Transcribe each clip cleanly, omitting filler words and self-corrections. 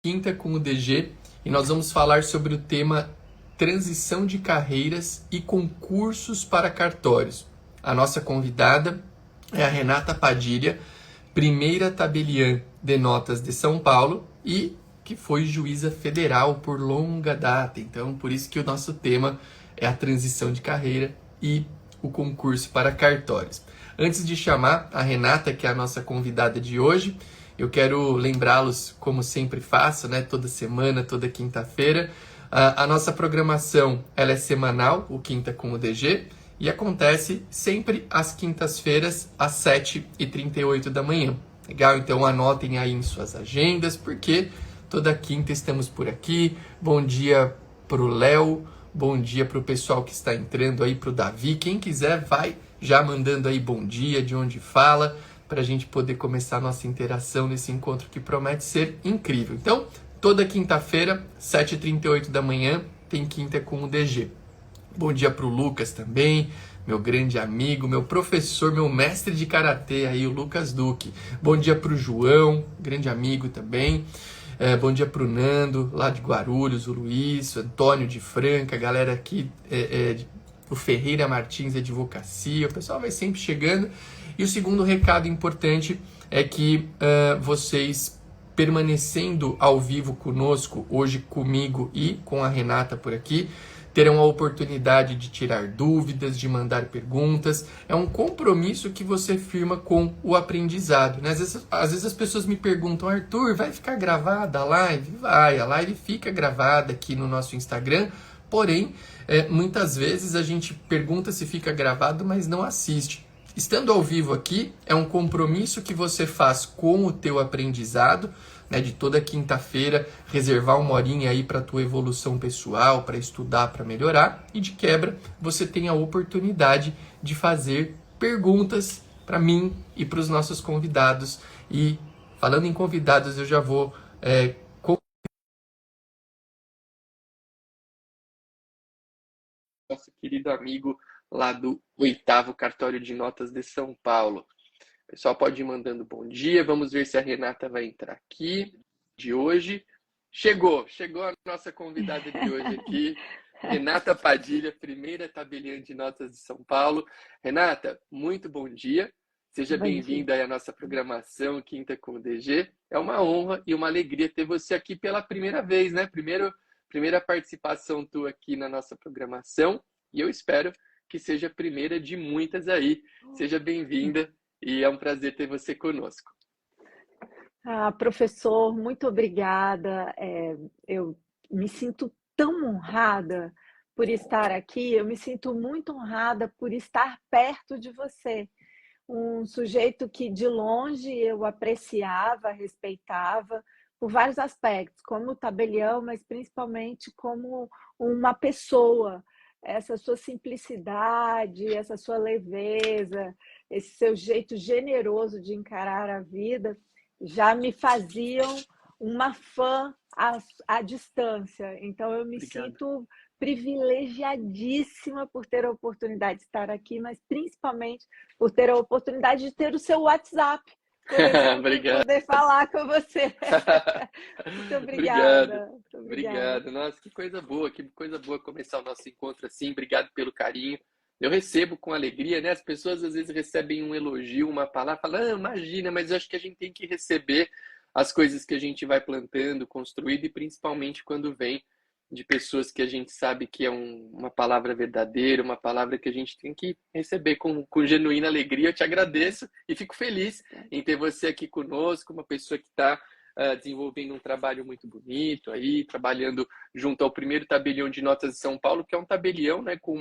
Quinta com o DG e nós vamos falar sobre o tema transição de carreiras e concursos para cartórios. A nossa convidada é a Renata Padilha, primeira tabeliã de notas de São Paulo e que foi juíza federal por longa data. Então, por isso que o nosso tema é a transição de carreira e o concurso para cartórios. Antes de chamar a Renata, que é a nossa convidada de hoje, eu quero lembrá-los, como sempre faço, né? Toda semana, toda quinta-feira. A nossa programação ela é semanal, o Quinta com o DG, e acontece sempre às quintas-feiras, às 7h38 da manhã. Legal? Então anotem aí em suas agendas, porque toda quinta estamos por aqui. Bom dia pro Léo, bom dia pro pessoal que está entrando aí, pro Davi. Quem quiser, vai já mandando aí bom dia, de onde fala, para a gente poder começar a nossa interação nesse encontro que promete ser incrível. Então, toda quinta-feira, 7h38 da manhã, tem Quinta com o DG. Bom dia para o Lucas também, meu grande amigo, meu professor, meu mestre de karatê aí, o Lucas Duque. Bom dia para o João, grande amigo também. Bom dia para o Nando, lá de Guarulhos, o Luiz, o Antônio de Franca, a galera aqui, o Ferreira Martins Advocacia, o pessoal vai sempre chegando. E o segundo recado importante é que vocês permanecendo ao vivo conosco, hoje comigo e com a Renata por aqui, terão a oportunidade de tirar dúvidas, de mandar perguntas. É um compromisso que você firma com o aprendizado, né? Às vezes as pessoas me perguntam, Arthur, vai ficar gravada a live? Vai, a live fica gravada aqui no nosso Instagram, porém, muitas vezes a gente pergunta se fica gravado, mas não assiste. Estando ao vivo aqui, é um compromisso que você faz com o teu aprendizado, né, de toda quinta-feira, reservar uma horinha aí para a tua evolução pessoal, para estudar, para melhorar, e de quebra, você tem a oportunidade de fazer perguntas para mim e para os nossos convidados. E falando em convidados, eu já vou com nosso querido amigo lá do 8º Cartório de Notas de São Paulo. O pessoal pode ir mandando bom dia. Vamos ver se a Renata vai entrar aqui de hoje. Chegou a nossa convidada de hoje aqui, Renata Padilha, primeira tabeliã de notas de São Paulo. Renata, muito bom dia. Seja bem-vinda à nossa programação Quinta com o DG. É uma honra e uma alegria ter você aqui pela primeira vez, né? Primeira participação tua aqui na nossa programação. E eu espero que seja a primeira de muitas aí. Seja bem-vinda e é um prazer ter você conosco. Professor, muito obrigada. Eu me sinto tão honrada por estar aqui, eu me sinto muito honrada por estar perto de você. Um sujeito que de longe eu apreciava, respeitava, por vários aspectos, como tabelião, mas principalmente como uma pessoa. Essa sua simplicidade, essa sua leveza, esse seu jeito generoso de encarar a vida, já me faziam uma fã à distância. Então, eu me sinto privilegiadíssima por ter a oportunidade de estar aqui, mas principalmente por ter a oportunidade de ter o seu WhatsApp, por exemplo, e poder falar com você. Muito obrigada. Obrigado. Nossa, que coisa boa começar o nosso encontro assim. Obrigado pelo carinho. Eu recebo com alegria, né? As pessoas às vezes recebem um elogio, uma palavra, falam, imagina, mas eu acho que a gente tem que receber as coisas que a gente vai plantando, construindo, e principalmente quando vem de pessoas que a gente sabe que é uma palavra verdadeira, uma palavra que a gente tem que receber com genuína alegria. Eu te agradeço e fico feliz em ter você aqui conosco, uma pessoa que está desenvolvendo um trabalho muito bonito aí, trabalhando junto ao primeiro tabelião de notas de São Paulo, que é um tabelião, né, com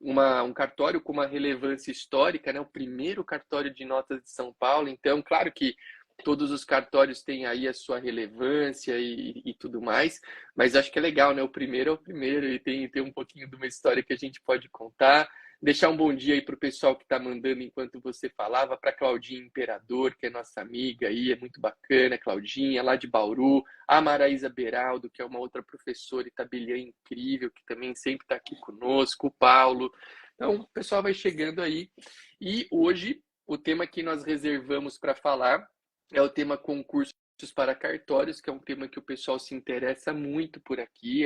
um cartório com uma relevância histórica, né, o primeiro cartório de notas de São Paulo. Então, claro que todos os cartórios têm aí a sua relevância e tudo mais, mas acho que é legal, né? O primeiro é o primeiro e tem um pouquinho de uma história que a gente pode contar. Deixar um bom dia aí para o pessoal que está mandando enquanto você falava, para Claudinha Imperador, que é nossa amiga aí, é muito bacana, Claudinha, lá de Bauru, a Maraísa Beraldo, que é uma outra professora e tabeliã incrível, que também sempre está aqui conosco, o Paulo. Então, o pessoal vai chegando aí. E hoje, o tema que nós reservamos para falar é o tema concurso para cartórios, que é um tema que o pessoal se interessa muito por aqui.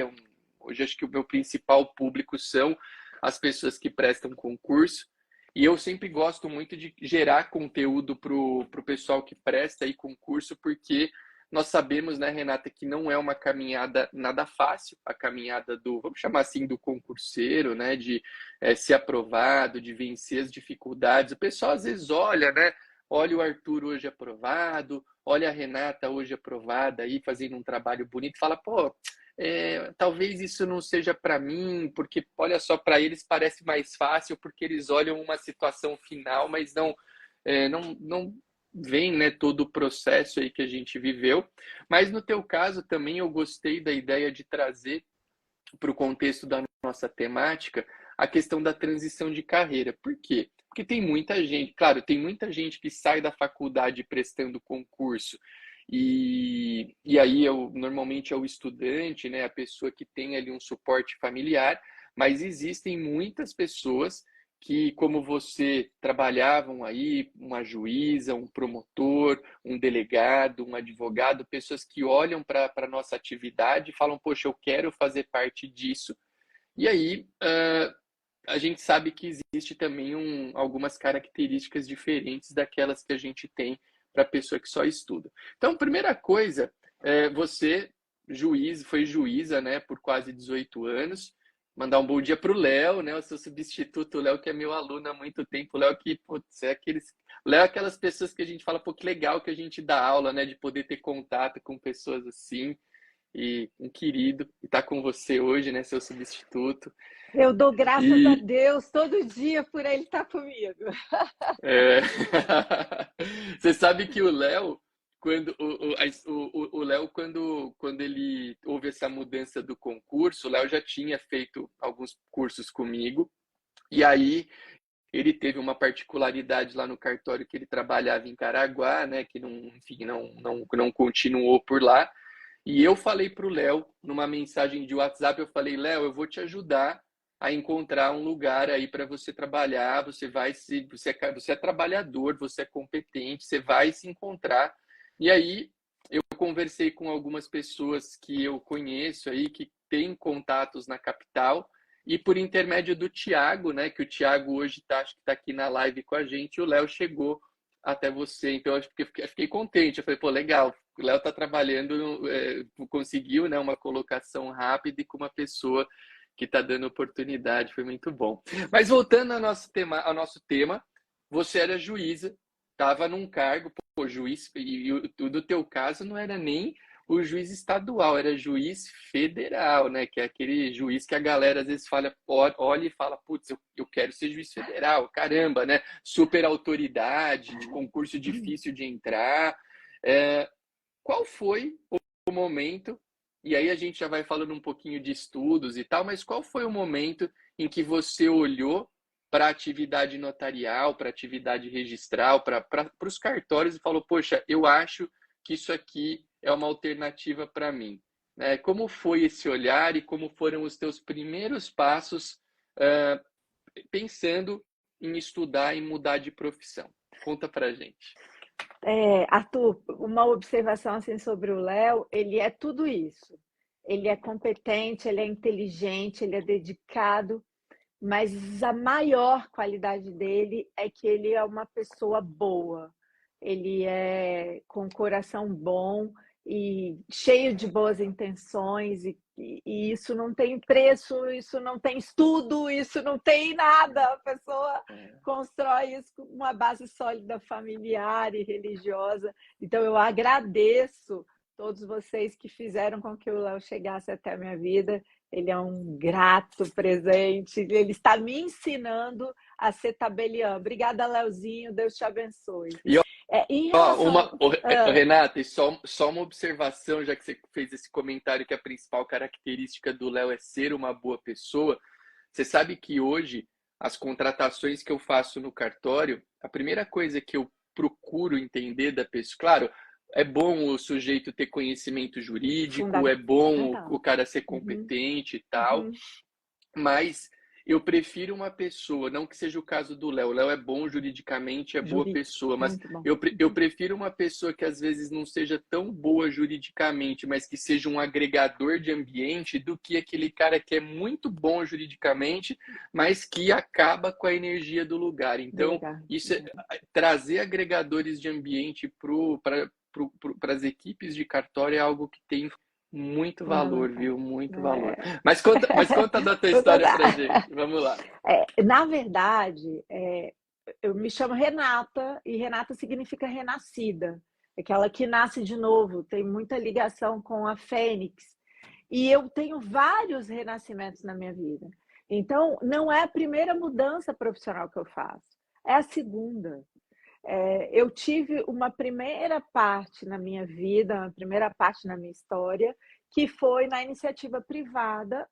Hoje acho que o meu principal público são as pessoas que prestam concurso. E eu sempre gosto muito de gerar conteúdo para o pessoal que presta aí concurso, porque nós sabemos, né, Renata, que não é uma caminhada nada fácil, a caminhada vamos chamar assim, do concurseiro, né, de ser aprovado, de vencer as dificuldades. O pessoal às vezes olha, né, olha o Arthur hoje aprovado, olha a Renata hoje aprovada aí, fazendo um trabalho bonito, fala, pô, talvez isso não seja para mim, porque olha só, para eles parece mais fácil, porque eles olham uma situação final, mas não vem, né, todo o processo aí que a gente viveu. Mas no teu caso também eu gostei da ideia de trazer para o contexto da nossa temática a questão da transição de carreira. Por quê? Porque tem muita gente, claro, tem muita gente que sai da faculdade prestando concurso e aí normalmente é o estudante, né, a pessoa que tem ali um suporte familiar, mas existem muitas pessoas que, como você, trabalhavam aí, uma juíza, um promotor, um delegado, um advogado, pessoas que olham para a nossa atividade e falam, poxa, eu quero fazer parte disso. E aí, a gente sabe que existe também algumas características diferentes daquelas que a gente tem para a pessoa que só estuda. Então, primeira coisa, você, foi juíza, né, por quase 18 anos. Mandar um bom dia para o Léo, né, o seu substituto, o Léo, que é meu aluno há muito tempo. O Léo que, putz, Léo é aquelas pessoas que a gente fala, pô, que legal que a gente dá aula, né, de poder ter contato com pessoas assim. E um querido, e tá com você hoje, né, seu substituto. Eu dou graças a E Deus todo dia por ele estar comigo. é... você sabe que o Léo, o Léo, quando ele houve essa mudança do concurso, o Léo já tinha feito alguns cursos comigo, e aí ele teve uma particularidade lá no cartório que ele trabalhava em Caraguá, né, que não, enfim, não continuou por lá. E eu falei para o Léo, numa mensagem de WhatsApp, eu falei, Léo, eu vou te ajudar a encontrar um lugar aí para você trabalhar, você é trabalhador, você é competente, você vai se encontrar. E aí eu conversei com algumas pessoas que eu conheço aí, que têm contatos na capital, e por intermédio do Tiago, né, que o Tiago hoje acho que está aqui na live com a gente, o Léo chegou até você. Então eu fiquei contente, eu falei, pô, legal, o Léo está trabalhando, conseguiu, né, uma colocação rápida e com uma pessoa que está dando oportunidade, foi muito bom. Mas voltando ao nosso tema, você era juíza, estava num cargo, pô, juiz, e do teu caso não era nem o juiz estadual, era juiz federal, né? Que é aquele juiz que a galera às vezes olha e fala, putz, eu quero ser juiz federal, caramba, né? Super autoridade, de concurso difícil de entrar. Qual foi o momento, e aí a gente já vai falando um pouquinho de estudos e tal, mas qual foi o momento em que você olhou para a atividade notarial, para a atividade registral, para os cartórios e falou, poxa, eu acho que isso aqui é uma alternativa para mim? Como foi esse olhar e como foram os teus primeiros passos pensando em estudar e mudar de profissão? Conta para gente. Arthur, uma observação assim sobre o Léo, ele é tudo isso. Ele é competente, ele é inteligente, ele é dedicado, mas a maior qualidade dele é que ele é uma pessoa boa. Ele é com coração bom e cheio de boas intenções, e isso não tem preço, isso não tem estudo, isso não tem nada. A pessoa constrói isso com uma base sólida familiar e religiosa. Então, eu agradeço todos vocês que fizeram com que o Léo chegasse até a minha vida. Ele é um grato presente, ele está me ensinando a ser tabeliã. Obrigada, Léozinho, Deus te abençoe. E Em relação... Renata, e só uma observação, já que você fez esse comentário que a principal característica do Léo é ser uma boa pessoa. Você sabe que hoje as contratações que eu faço no cartório, a primeira coisa que eu procuro entender da pessoa, claro, é bom o sujeito ter conhecimento jurídico, é bom o cara ser competente e tal, mas Eu prefiro uma pessoa, não que seja o caso do Léo. O Léo é bom juridicamente, é boa Jurídico, pessoa, mas muito bom. eu prefiro uma pessoa que às vezes não seja tão boa juridicamente, mas que seja um agregador de ambiente, do que aquele cara que é muito bom juridicamente, mas que acaba com a energia do lugar. Do Então, lugar. isso trazer agregadores de ambiente para as equipes de cartório é algo que tem muito valor, Fundamental. viu? Muito valor. É. Mas conta da tua Vou história contar. pra gente. Vamos lá. Na verdade, eu me chamo Renata, e Renata significa renascida, aquela que nasce de novo, tem muita ligação com a Fênix. E eu tenho vários renascimentos na minha vida. Então, não é a primeira mudança profissional que eu faço, é a segunda. Eu tive uma primeira parte na minha vida, uma primeira parte na minha história, que foi na iniciativa privada,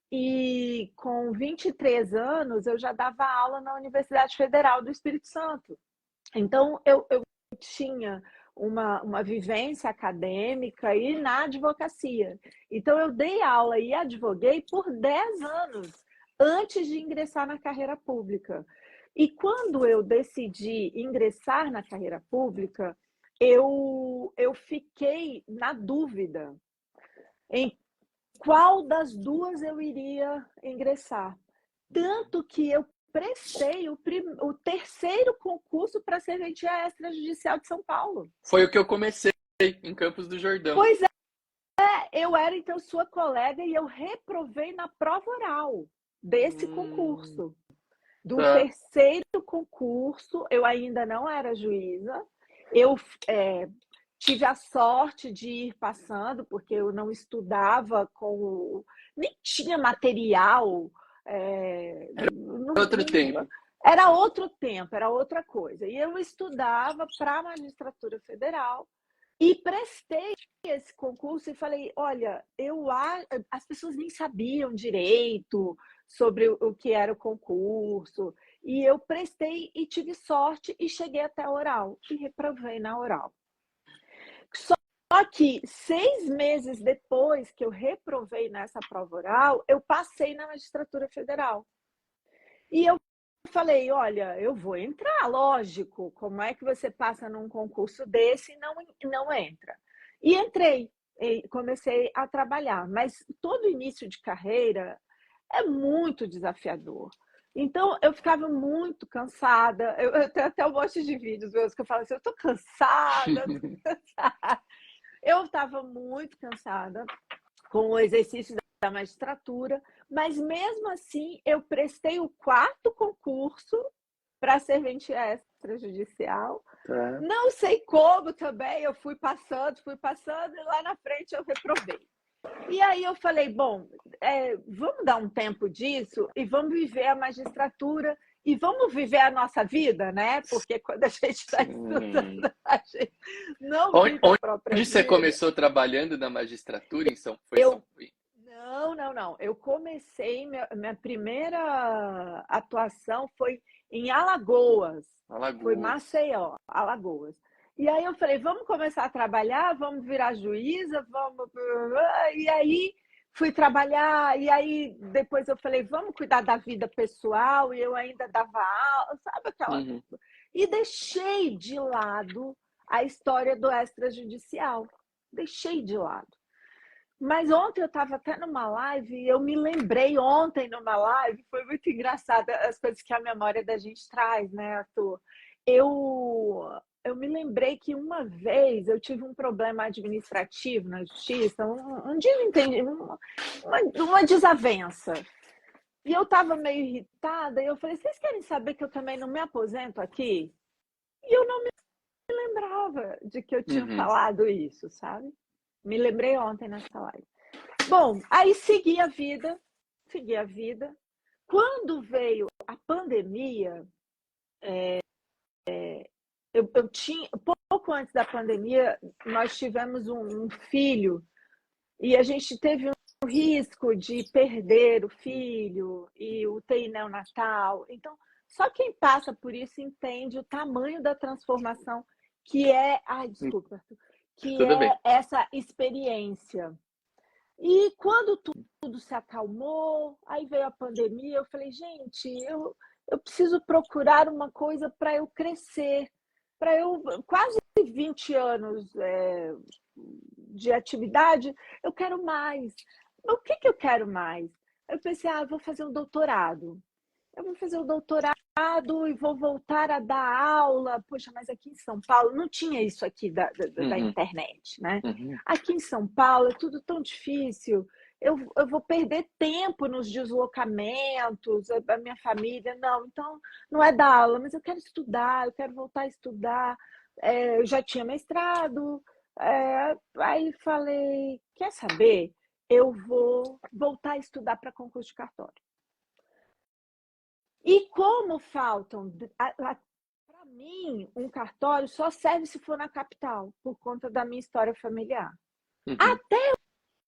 e com 23 anos eu já dava aula na Universidade Federal do Espírito Santo. Então, eu tinha uma vivência acadêmica e na advocacia. Então, eu dei aula e advoguei por 10 anos antes de ingressar na carreira pública. E quando eu decidi ingressar na carreira pública, eu fiquei na dúvida em qual das duas eu iria ingressar. Tanto que eu prestei o terceiro concurso para serventia extrajudicial de São Paulo. Foi o que eu comecei em Campos do Jordão. Pois é, eu era então sua colega e eu reprovei na prova oral desse concurso. Do Tá. terceiro concurso, eu ainda não era juíza. Eu tive a sorte de ir passando, porque eu não estudava nem tinha material. Outro tempo. Era outro tempo, era outra coisa. E eu estudava para a magistratura federal e prestei esse concurso e falei, olha, as pessoas nem sabiam direito sobre o que era o concurso. E eu prestei e tive sorte e cheguei até a oral e reprovei na oral. Só que 6 meses depois que eu reprovei nessa prova oral, eu passei na magistratura federal. E eu falei, olha, eu vou entrar, lógico. Como é que você passa num concurso desse e não entra? E entrei, e comecei a trabalhar. Mas todo início de carreira é muito desafiador. Então, eu ficava muito cansada. Eu tenho até um monte de vídeos meus que eu falo assim, eu estou cansada, cansada. Eu estava muito cansada com o exercício da magistratura, mas mesmo assim eu prestei o 4º concurso para serventia extrajudicial. Tá. Não sei como também, eu fui passando, e lá na frente eu reprovei. E aí eu falei, bom, vamos dar um tempo disso e vamos viver a magistratura e vamos viver a nossa vida, né? Porque quando a gente está estudando, a gente não vive a própria Onde vida. você começou trabalhando na magistratura? Não. Eu comecei, minha primeira atuação foi em Alagoas. Foi Maceió, Alagoas. E aí eu falei, vamos começar a trabalhar, vamos virar juíza, vamos... E aí fui trabalhar, e aí depois eu falei, vamos cuidar da vida pessoal, e eu ainda dava aula, sabe aquela... Uhum. E deixei de lado a história do extrajudicial. Deixei de lado. Mas ontem eu estava até numa live e eu me lembrei ontem numa live, foi muito engraçado as coisas que a memória da gente traz, né, Arthur? Eu me lembrei que uma vez eu tive um problema administrativo na justiça, um desentendimento, uma desavença. E eu estava meio irritada e eu falei, vocês querem saber que eu também não me aposento aqui? E eu não me lembrava de que eu tinha falado isso, sabe? Me lembrei ontem nessa live. Bom, aí segui a vida. Quando veio a pandemia, eu tinha, pouco antes da pandemia, nós tivemos um filho e a gente teve um risco de perder o filho e o UTI neonatal. Então, só quem passa por isso entende o tamanho da transformação que é... Ai, desculpa, que Tudo bem. é essa experiência. E quando tudo se acalmou, aí veio a pandemia, eu falei, gente, eu preciso procurar uma coisa para eu crescer, para eu, quase 20 anos de atividade, eu quero mais. O que eu quero mais? Eu pensei, eu vou fazer um doutorado. Eu vou fazer o doutorado e vou voltar a dar aula. Poxa, mas aqui em São Paulo não tinha isso aqui da Uhum, internet, né? uhum. Aqui em São Paulo é tudo tão difícil. Eu vou perder tempo nos deslocamentos, a minha família. Não, então não é dar aula, mas eu quero estudar, eu quero voltar a estudar. Eu já tinha mestrado. Aí falei, quer saber? Eu vou voltar a estudar para concurso de cartório. E como faltam, para mim, um cartório só serve se for na capital, por conta da minha história familiar. Uhum. Até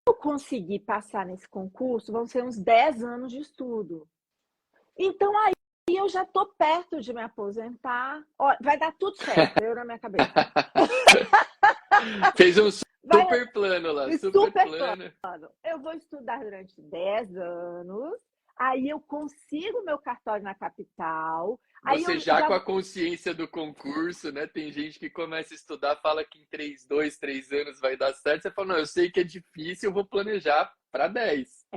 eu conseguir passar nesse concurso, vão ser uns 10 anos de estudo. Então, aí eu já estou perto de me aposentar. Ó, vai dar tudo certo, eu na minha cabeça. Fez um Vai super plano lá, super super plano. plano. Eu vou estudar durante 10 anos, aí eu consigo meu cartório na capital, aí Você eu já já com a consciência do concurso, né? Tem gente que começa a estudar, fala que em 3 anos vai dar certo. Você fala, não, eu sei que é difícil, eu vou planejar para 10.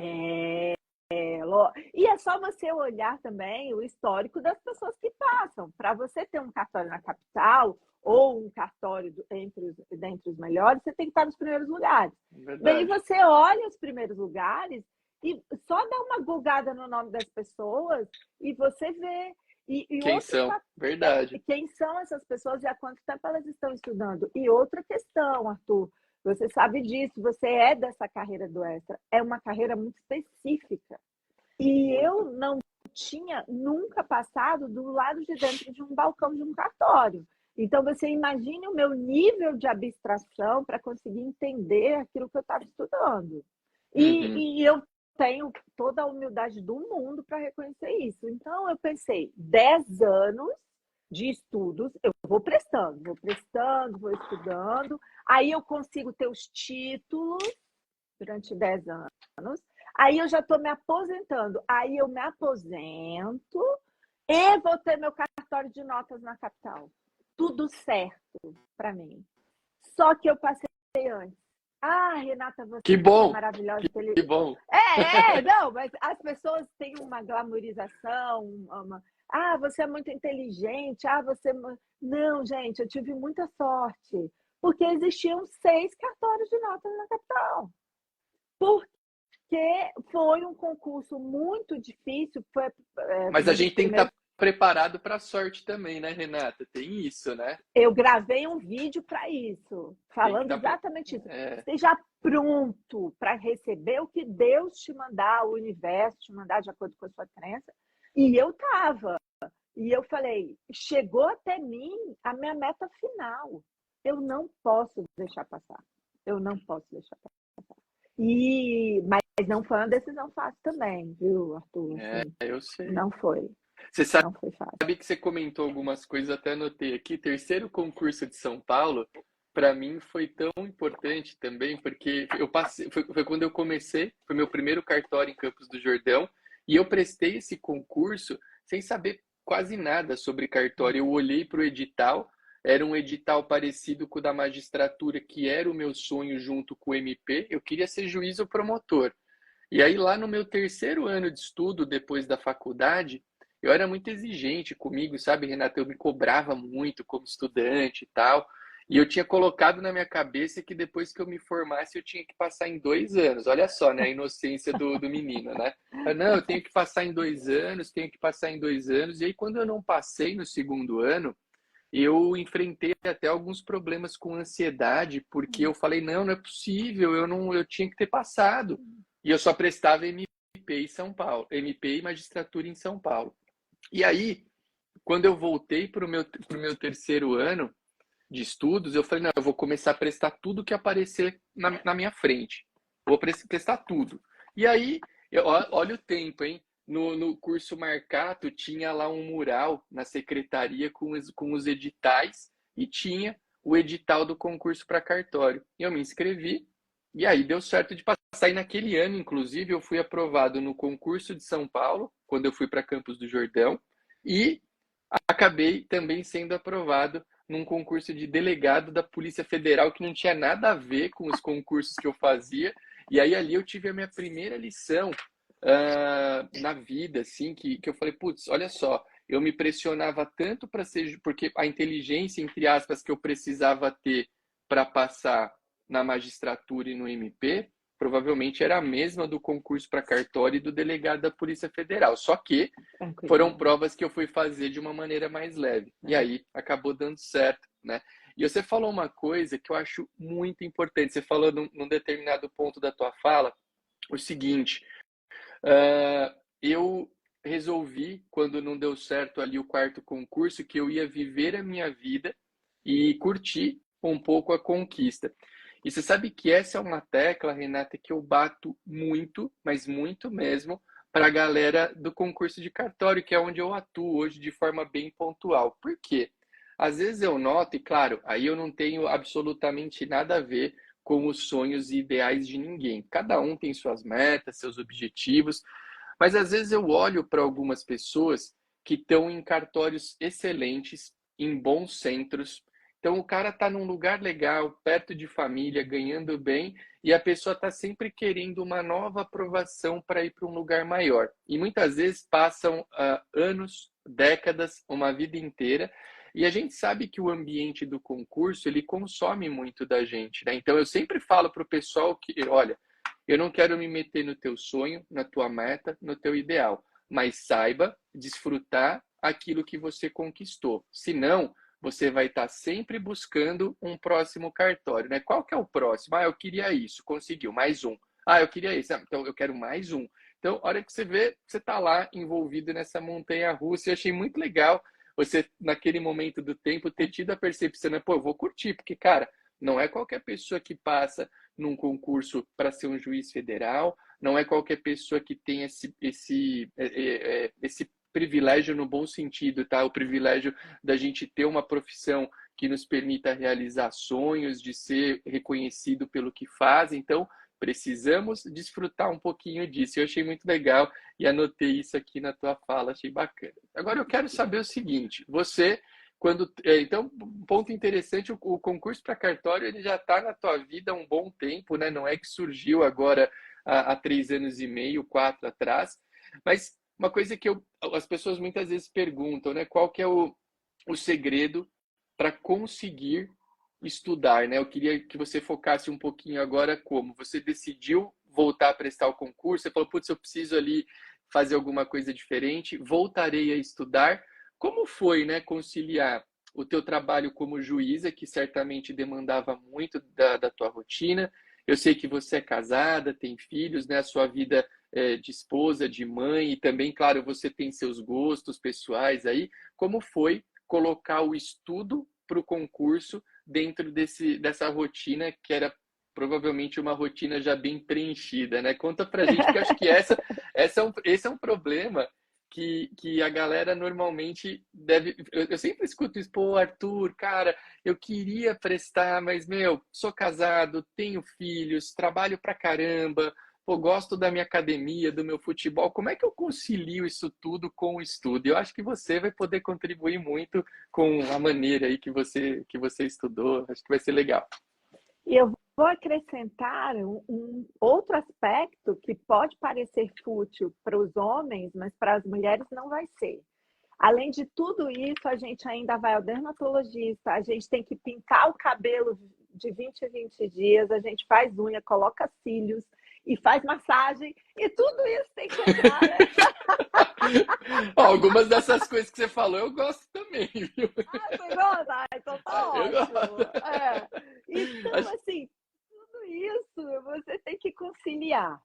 E é só você olhar também o histórico das pessoas que passam. Para você ter um cartório na capital ou um cartório dentre os melhores, você tem que estar nos primeiros lugares. Daí Verdade. você olha os primeiros lugares e só dá uma gulgada no nome das pessoas e você vê. E Quem outro são? Verdade. quem são essas pessoas e há quanto tempo elas estão estudando? E outra questão, Arthur, você sabe disso, você é dessa carreira do Extra, é uma carreira muito específica. E Muito. eu não tinha nunca passado do lado de dentro de um balcão de um cartório. Então, você imagine o meu nível de abstração para conseguir entender aquilo que eu estava estudando. Uhum. E eu tenho toda a humildade do mundo para reconhecer isso. Então, eu pensei, 10 anos de estudos, eu vou prestando, vou estudando, aí eu consigo ter os títulos durante 10 anos, aí eu já estou me aposentando, aí eu me aposento e vou ter meu cartório de notas na capital. Tudo certo para mim. Só que eu passei antes. Renata, Que você que é bom, maravilhosa. que bom. Não, mas as pessoas têm uma glamorização, você é muito inteligente, você. Não, gente, eu tive muita sorte, porque existiam 6 cartórios de notas na capital. Porque foi um concurso muito difícil, foi Mas a um dos gente tem que primeiros. estar preparado para a sorte também, né, Renata? Tem isso, né? Eu gravei um vídeo para isso, Tem que falando estar. exatamente isso. Esteja pronto para receber o que Deus te mandar, o universo te mandar de acordo com a sua crença. E eu estava. E eu falei, chegou até mim a minha meta final. Eu não posso deixar passar. Eu não posso deixar passar. Mas não foi uma decisão fácil também, viu, Arthur? Assim, Eu sei. não foi. Você sabe Não foi fácil. que você comentou algumas coisas, até anotei aqui. Terceiro concurso de São Paulo, para mim foi tão importante também, porque eu passei, foi quando eu comecei, foi meu primeiro cartório em Campos do Jordão, e eu prestei esse concurso sem saber quase nada sobre cartório. Eu olhei para o edital, era um edital parecido com o da magistratura, que era o meu sonho junto com o MP. Eu queria ser juiz ou promotor. E aí, lá no meu terceiro ano de estudo, depois da faculdade, eu era muito exigente comigo, sabe, Renata? Eu me cobrava muito como estudante e tal. E eu tinha colocado na minha cabeça que depois que eu me formasse, eu tinha que passar em 2 anos. Olha só, né? A inocência do menino, né? Não, eu tenho que passar em 2 anos, tenho que passar em 2 anos. E aí, quando eu não passei no segundo ano, eu enfrentei até alguns problemas com ansiedade, porque eu falei, não, não é possível, eu tinha que ter passado. E eu só prestava MP em São Paulo, MP e magistratura em São Paulo. E aí, quando eu voltei para o meu terceiro ano de estudos, eu falei, não, eu vou começar a prestar tudo que aparecer na minha frente. Vou prestar tudo. E aí, olha o tempo, hein? No curso Marcato tinha lá um mural na secretaria com os editais e tinha o edital do concurso para cartório. Eu me inscrevi E aí deu certo de passar. E naquele ano, inclusive, eu fui aprovado no concurso de São Paulo, quando eu fui para Campos do Jordão, e acabei também sendo aprovado num concurso de delegado da Polícia Federal que não tinha nada a ver com os concursos que eu fazia. E aí ali eu tive a minha primeira lição na vida, assim, que eu falei, putz, olha só, eu me pressionava tanto para ser, porque a inteligência, entre aspas, que eu precisava ter para passar na magistratura e no MP, provavelmente era a mesma do concurso para cartório e do delegado da Polícia Federal. Só que foram Tranquilo. provas que eu fui fazer de uma maneira mais leve. E aí acabou dando certo, né? E você falou uma coisa que eu acho muito importante. Você falou num determinado ponto da tua fala o seguinte: eu resolvi, quando não deu certo ali o quarto concurso, que eu ia viver a minha vida e curtir um pouco a conquista. E você sabe que essa é uma tecla, Renata, que eu bato muito, mas muito mesmo, para a galera do concurso de cartório, que é onde eu atuo hoje de forma bem pontual. Por quê? Às vezes eu noto, e claro, aí eu não tenho absolutamente nada a ver com os sonhos e ideais de ninguém. Cada um tem suas metas, seus objetivos, mas às vezes eu olho para algumas pessoas que estão em cartórios excelentes, em bons centros. Então o cara está num lugar legal, perto de família, ganhando bem, e a pessoa está sempre querendo uma nova aprovação para ir para um lugar maior. E muitas vezes passam anos, décadas, uma vida inteira. E a gente sabe que o ambiente do concurso ele consome muito da gente, né? Então eu sempre falo para o pessoal que, olha, eu não quero me meter no teu sonho, na tua meta, no teu ideal, mas saiba desfrutar aquilo que você conquistou. Senão, você vai estar sempre buscando um próximo cartório, né? Qual que é o próximo? Ah, eu queria isso, conseguiu, mais um. Ah, eu queria isso, então eu quero mais um. Então, a hora que você vê, você está lá envolvido nessa montanha-russa. Eu achei muito legal você, naquele momento do tempo, ter tido a percepção, né? Pô, eu vou curtir, porque, cara, não é qualquer pessoa que passa num concurso para ser um juiz federal, não é qualquer pessoa que tem esse privilégio no bom sentido, tá? O privilégio da gente ter uma profissão que nos permita realizar sonhos, de ser reconhecido pelo que faz. Então, precisamos desfrutar um pouquinho disso. Eu achei muito legal e anotei isso aqui na tua fala, achei bacana. Agora eu quero saber o seguinte, você então, um ponto interessante, o concurso para cartório ele já está na tua vida há um bom tempo, né? Não é que surgiu agora há 3 anos e meio, 4 atrás, mas uma coisa que as pessoas muitas vezes perguntam, né? Qual que é o segredo para conseguir estudar, né? Eu queria que você focasse um pouquinho agora como você decidiu voltar a prestar o concurso, você falou, putz, eu preciso ali fazer alguma coisa diferente, voltarei a estudar. Como foi, né, conciliar o teu trabalho como juíza, que certamente demandava muito da tua rotina? Eu sei que você é casada, tem filhos, né? A sua vida de esposa, de mãe, e também, claro, você tem seus gostos pessoais aí. Como foi colocar o estudo para o concurso dentro dessa rotina que era provavelmente uma rotina já bem preenchida, né? Conta pra gente, porque eu acho que esse é um problema que a galera normalmente deve. Eu sempre escuto isso, pô, Arthur, cara, eu queria prestar, mas, meu, sou casado, tenho filhos, trabalho pra caramba, pô, gosto da minha academia, do meu futebol, como é que eu concilio isso tudo com o estudo? Eu acho que você vai poder contribuir muito com a maneira aí que você estudou, acho que vai ser legal. E eu vou acrescentar um outro aspecto que pode parecer fútil para os homens, mas para as mulheres não vai ser. Além de tudo isso, a gente ainda vai ao dermatologista, a gente tem que pintar o cabelo de 20 em 20 dias, a gente faz unha, coloca cílios e faz massagem, e tudo isso tem que entrar, né? Ó, algumas dessas coisas que você falou eu gosto também, viu? Ah, você gosta? Ah, então tá Eu ótimo. gosto. É. Então, Acho- assim, tudo isso você tem que conciliar.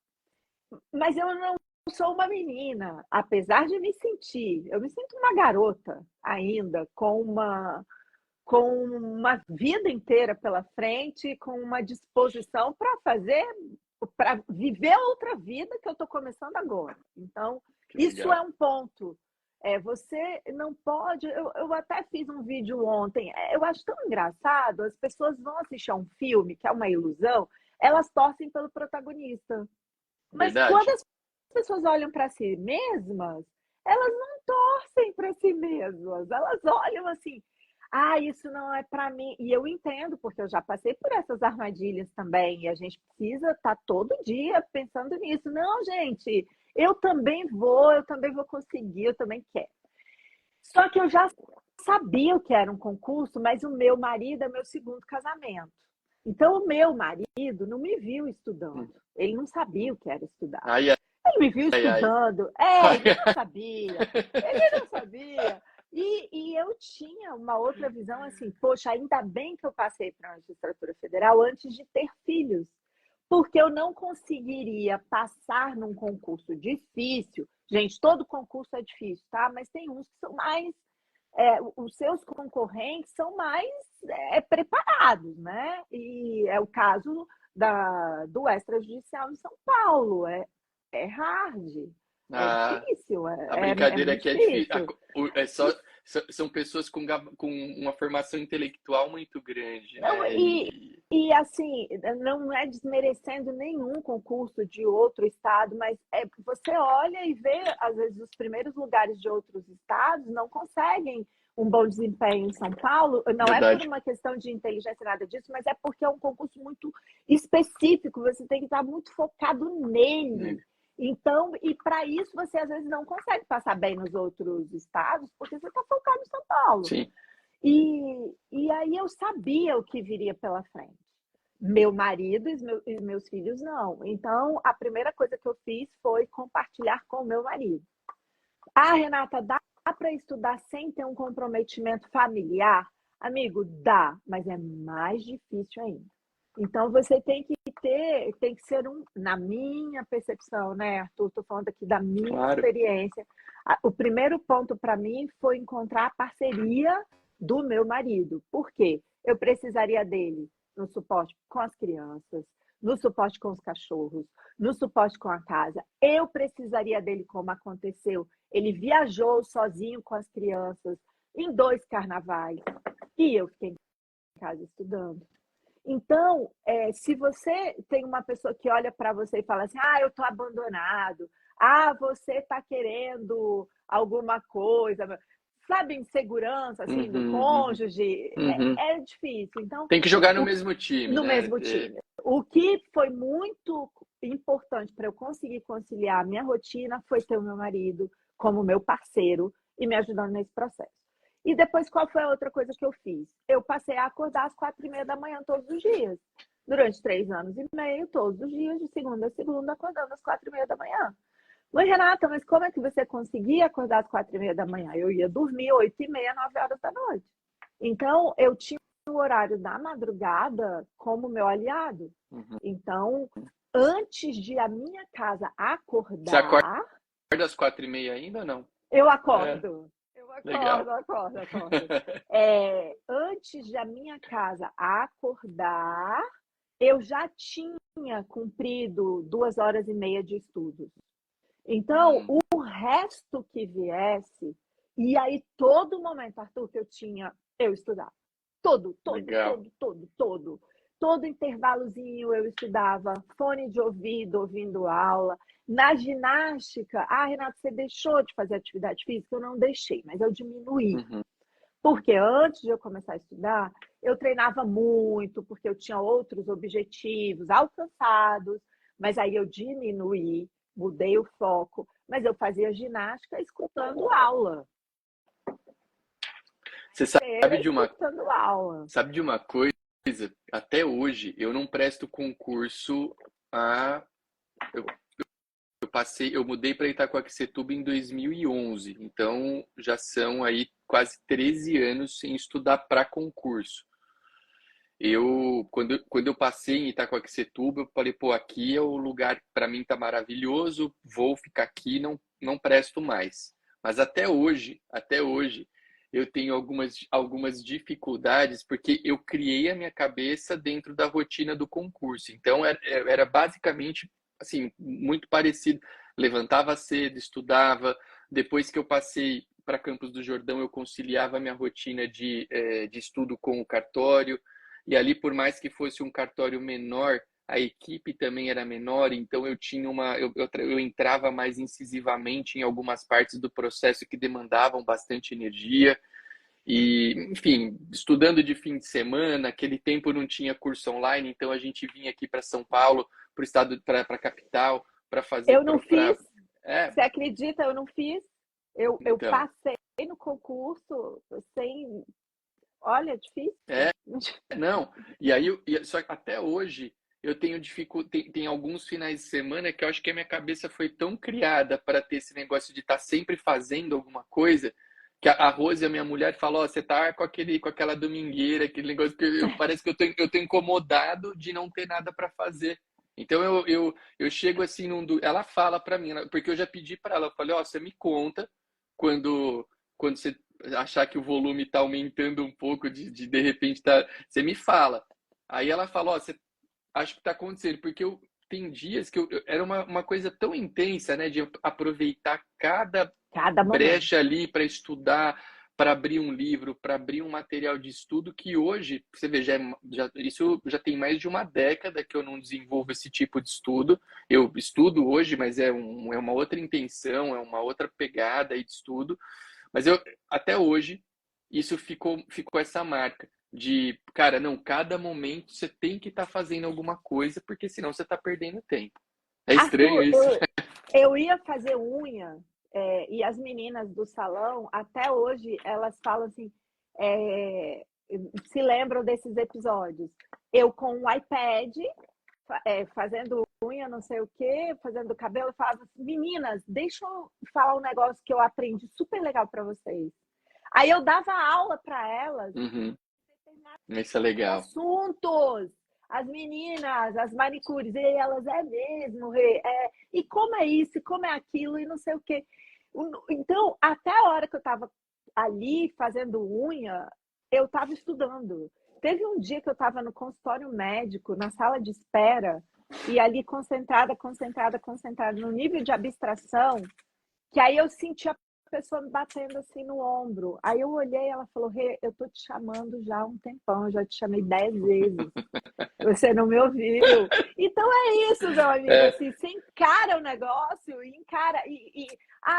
Mas eu não sou uma menina, apesar de me sentir, eu me sinto uma garota ainda, com uma vida inteira pela frente, com uma disposição para viver outra vida que eu estou começando agora. Então, Que isso legal. é um ponto. Você não pode. Eu até fiz um vídeo ontem. Eu acho tão engraçado. As pessoas vão assistir a um filme que é uma ilusão. elas torcem pelo protagonista. Mas quando Verdade. as pessoas olham para si mesmas, elas não torcem para si mesmas. Elas olham assim: ah, isso não é para mim. E eu entendo, porque eu já passei por essas armadilhas também. E a gente precisa estar todo dia pensando nisso. Não, gente, eu também vou conseguir, eu também quero. Só que eu já sabia o que era um concurso, mas o meu marido é meu segundo casamento. Então, o meu marido não me viu estudando. Ele não sabia o que era estudar. Ai, Ele me viu ai, ai. estudando. Ai, Ele não sabia. Ele não sabia. E eu tinha uma outra visão assim, poxa, ainda bem que eu passei para a magistratura federal antes de ter filhos, porque eu não conseguiria passar num concurso difícil. Gente, todo concurso é difícil, tá? Mas tem uns que são mais os seus concorrentes são mais preparados, né? E é o caso do extrajudicial em São Paulo. É hard, é ah, difícil, a é brincadeira muito aqui é difícil. difícil. É só, são pessoas com uma formação intelectual muito grande, Não, né? e assim, não é desmerecendo nenhum concurso de outro estado, mas você olha e vê, às vezes, os primeiros lugares de outros estados não conseguem um bom desempenho em São Paulo. Não é por Verdade. uma questão de inteligência, nada disso, mas é porque é um concurso muito específico, você tem que estar muito focado nele. Então, e para isso você às vezes não consegue passar bem nos outros estados, porque você está focado em São Paulo. Sim. E aí eu sabia o que viria pela frente. Meu marido e meus filhos não. Então, a primeira coisa que eu fiz foi compartilhar com o meu marido. Ah, Renata, dá para estudar sem ter um comprometimento familiar? Amigo, dá, mas é mais difícil ainda. Então, você tem que ser na minha percepção, né, Arthur? Estou falando aqui da minha Claro. experiência. O primeiro ponto para mim foi encontrar a parceria do meu marido. Por quê? Eu precisaria dele no suporte com as crianças, no suporte com os cachorros, no suporte com a casa. Eu precisaria dele, como aconteceu. Ele viajou sozinho com as crianças em 2 carnavais e eu fiquei em casa estudando. Então, se você tem uma pessoa que olha para você e fala assim, ah, eu estou abandonado, ah, você está querendo alguma coisa, sabe, insegurança assim, do cônjuge, Uhum. é difícil. Então, Tem que jogar no mesmo time, no né? mesmo time. O que foi muito importante para eu conseguir conciliar a minha rotina foi ter o meu marido como meu parceiro e me ajudando nesse processo. E depois, qual foi a outra coisa que eu fiz? Eu passei a acordar às 4h30 da manhã todos os dias. Durante 3 anos e meio, todos os dias, de segunda a segunda, acordando às 4h30 da manhã. Mas, Renata, mas como é que você conseguia acordar às 4h30 da manhã? Eu ia dormir 8h30, 9 horas da noite. Então, eu tinha o horário da madrugada como meu aliado. Então, antes de a minha casa Você acorda acordar, às 4h30 ainda ou não? eu É, acordo. Eu legal. acordo. Antes de a minha casa acordar, eu já tinha cumprido 2h30 de estudos. Então, o resto que viesse, e aí todo momento, Arthur, que eu estudava. Todo. Legal. Todo intervalozinho eu estudava, fone de ouvido, ouvindo aula. Na ginástica, Renato, você deixou de fazer atividade física? Eu não deixei, mas eu diminuí. Porque antes de eu começar a estudar, eu treinava muito, porque eu tinha outros objetivos alcançados, mas aí eu diminuí, mudei o foco, mas eu fazia ginástica escutando aula. Você sabe Escutando aula. de uma coisa? Até hoje eu não presto concurso a. Eu mudei para Itacoaquecetuba em 2011, então já são aí quase 13 anos sem estudar para concurso. Quando eu passei em Itacoaquecetuba, eu falei, pô, aqui é o lugar, para mim tá maravilhoso, vou ficar aqui, não presto mais. Mas até hoje, eu tenho algumas dificuldades, porque eu criei a minha cabeça dentro da rotina do concurso. Então, era basicamente, assim, muito parecido. Levantava cedo, estudava. Depois que eu passei para Campos do Jordão, eu conciliava a minha rotina de estudo com o cartório. E ali, por mais que fosse um cartório menor, a equipe também era menor, então eu tinha eu entrava mais incisivamente em algumas partes do processo que demandavam bastante energia. E, enfim, estudando de fim de semana, aquele tempo não tinha curso online, então a gente vinha aqui para São Paulo, para o estado, para a capital, para fazer. Eu não fiz, É, você acredita? Eu não fiz. Eu então. passei no concurso sem. Olha, difícil. É, não. E aí, só que até hoje, eu tenho dificuldade. Tem alguns finais de semana que eu acho que a minha cabeça foi tão criada para ter esse negócio de estar sempre fazendo alguma coisa, que a Rose, a minha mulher, falou: Ó, você tá com aquela domingueira, aquele negócio que parece que eu tô incomodado de não ter nada para fazer. Então eu chego assim ela fala para mim, porque eu já pedi para ela, eu falei: Ó, você me conta quando você achar que o volume está aumentando um pouco, de repente tá, você me fala. Aí ela fala: Ó, você acho que está acontecendo, porque tem dias que era uma coisa tão intensa, né, de aproveitar cada Cada momento. brecha ali para estudar, para abrir um livro, para abrir um material de estudo, que hoje, você vê, isso já tem mais de uma década que eu não desenvolvo esse tipo de estudo. Eu estudo hoje, mas é uma outra intenção, é uma outra pegada aí de estudo. Mas até hoje, isso ficou essa marca de, cara, não, cada momento você tem que estar fazendo alguma coisa, porque senão você está perdendo tempo. É estranho Arthur, isso? eu ia fazer unha, e as meninas do salão, até hoje, elas falam assim, é, se lembram desses episódios. Eu com o iPad, fazendo unha, não sei o quê, fazendo cabelo, eu falava assim, meninas, deixa eu falar um negócio que eu aprendi super legal para vocês. Aí eu dava aula para elas, Uhum, isso é legal. assuntos, as meninas, as manicures, e elas, é mesmo, Rê, e como é isso, e como é aquilo, e não sei o quê. Então, até a hora que eu estava ali fazendo unha, eu estava estudando. Teve um dia que eu estava no consultório médico, na sala de espera, e ali concentrada, concentrada, concentrada, no nível de abstração, que aí eu senti a pessoa me batendo assim no ombro. Aí eu olhei e ela falou: Rê, eu tô te chamando já há um tempão, eu já te chamei 10 vezes. Você não me ouviu. Então é isso, meu amigo. É, Assim, você encara o negócio, encara.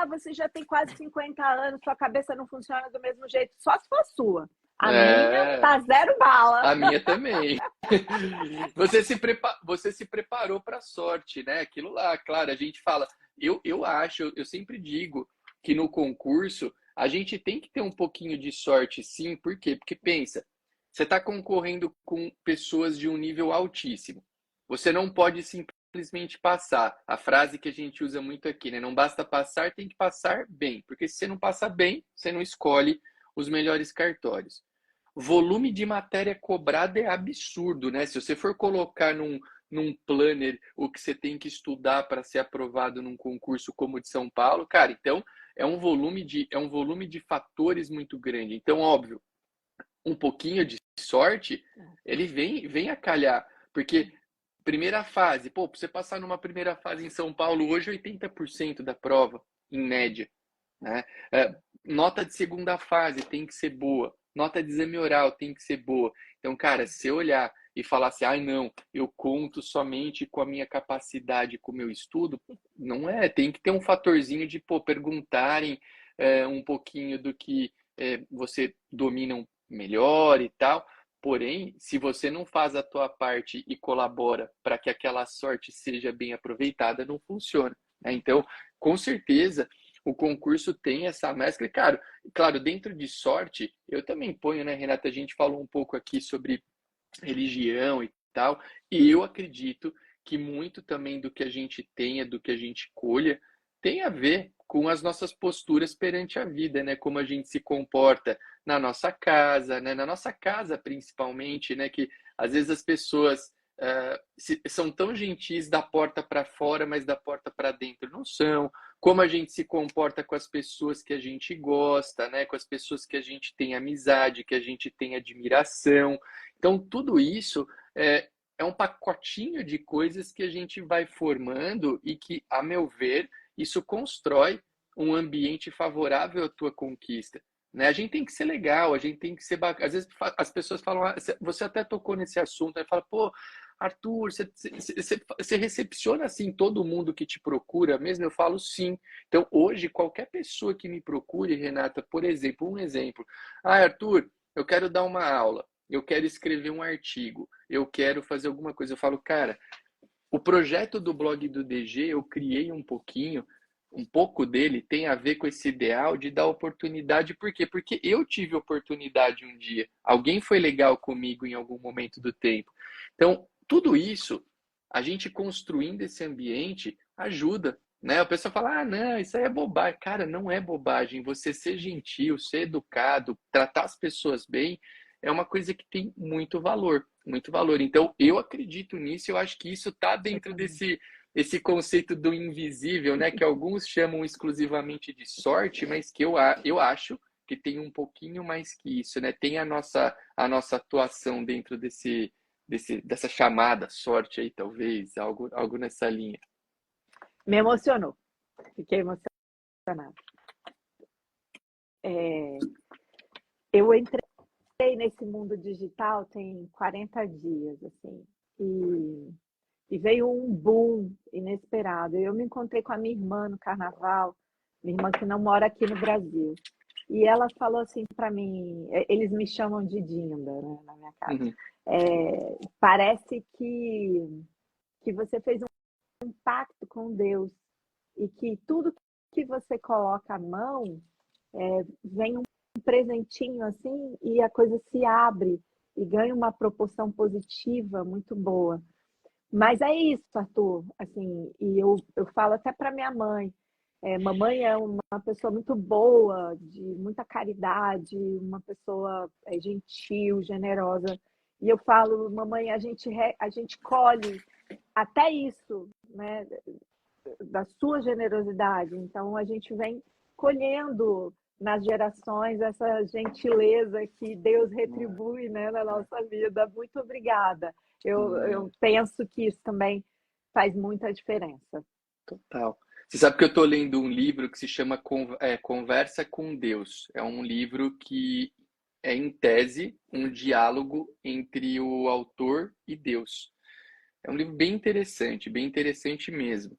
Você já tem quase 50 anos, sua cabeça não funciona do mesmo jeito, só se for sua. A minha é, tá zero bala. a minha também. Você se preparou para a sorte, né? Aquilo lá, claro, a gente fala. Eu acho, eu sempre digo que no concurso a gente tem que ter um pouquinho de sorte, sim. Por quê? Porque pensa, você está concorrendo com pessoas de um nível altíssimo. Você não pode simplesmente passar. A frase que a gente usa muito aqui, né? Não basta passar, tem que passar bem. Porque se você não passa bem, você não escolhe os melhores cartórios. Volume de matéria cobrada é absurdo, né? Se você for colocar num planner o que você tem que estudar para ser aprovado num concurso como o de São Paulo, cara, então é um volume de fatores muito grande. Então, óbvio, um pouquinho de sorte, ele vem a calhar, porque primeira fase, pô, pra você passar numa primeira fase em São Paulo hoje, 80% da prova, em média, né? Nota de segunda fase tem que ser boa, nota de exame oral tem que ser boa. Então, cara, se eu olhar e falar assim, ai não, eu conto somente com a minha capacidade, com o meu estudo, não é, tem que ter um fatorzinho de, pô, perguntarem um pouquinho do que você domina melhor e tal. Porém, se você não faz a tua parte e colabora para que aquela sorte seja bem aproveitada, não funciona, né? Então, com certeza, o concurso tem essa mescla. E, claro, dentro de sorte, eu também ponho, né, Renata? A gente falou um pouco aqui sobre religião e tal, e eu acredito que muito também do que a gente tenha, do que a gente colha, tem a ver com as nossas posturas perante a vida, né? Como a gente se comporta na nossa casa, né? Na nossa casa principalmente, né? Que às vezes as pessoas são tão gentis da porta para fora, mas da porta para dentro não são. Como a gente se comporta com as pessoas que a gente gosta, né? Com as pessoas que a gente tem amizade, que a gente tem admiração. Então, tudo isso é um pacotinho de coisas que a gente vai formando e que, a meu ver, isso constrói um ambiente favorável à tua conquista. Né? A gente tem que ser legal, a gente tem que ser bacana. Às vezes as pessoas falam, você até tocou nesse assunto, aí fala, pô, Arthur, você recepciona assim todo mundo que te procura mesmo? Eu falo sim. Então, hoje, qualquer pessoa que me procure, Renata, por exemplo, um exemplo. Ah, Arthur, eu quero dar uma aula, eu quero escrever um artigo, eu quero fazer alguma coisa. Eu falo, cara, o projeto do blog do DG, eu criei um pouco dele tem a ver com esse ideal de dar oportunidade. Por quê? Porque eu tive oportunidade um dia. Alguém foi legal comigo em algum momento do tempo. Então, tudo isso, a gente construindo esse ambiente, ajuda. Né? A pessoa fala, ah, não, isso aí é bobagem. Cara, não é bobagem. Você ser gentil, ser educado, tratar as pessoas bem, é uma coisa que tem muito valor, muito valor. Então, eu acredito nisso, eu acho que isso está dentro Exatamente. esse conceito do invisível, né, que alguns chamam exclusivamente de sorte, mas que eu acho que tem um pouquinho mais que isso, né? Tem a nossa atuação dentro dessa chamada sorte aí, talvez, algo nessa linha. Me emocionou, fiquei emocionada. É, eu entrei nesse mundo digital tem 40 dias, assim, e veio um boom inesperado. Eu me encontrei com a minha irmã no carnaval, minha irmã que não mora aqui no Brasil. E ela falou assim para mim, eles me chamam de Dinda, né, na minha casa. Uhum. Parece que você fez um pacto com Deus e que tudo que você coloca à mão vem um presentinho assim e a coisa se abre e ganha uma proporção positiva muito boa. Mas é isso, Arthur, assim, e eu falo até para minha mãe. Mamãe é uma pessoa muito boa, de muita caridade, uma pessoa gentil, generosa. E eu falo, mamãe, a gente colhe até isso, né, da sua generosidade. Então, a gente vem colhendo nas gerações essa gentileza que Deus retribui, né, na nossa vida. Muito obrigada. Eu penso que isso também faz muita diferença. Total. Você sabe que eu estou lendo um livro que se chama Conversa com Deus. É um livro que é, em tese, um diálogo entre o autor e Deus. É um livro bem interessante mesmo.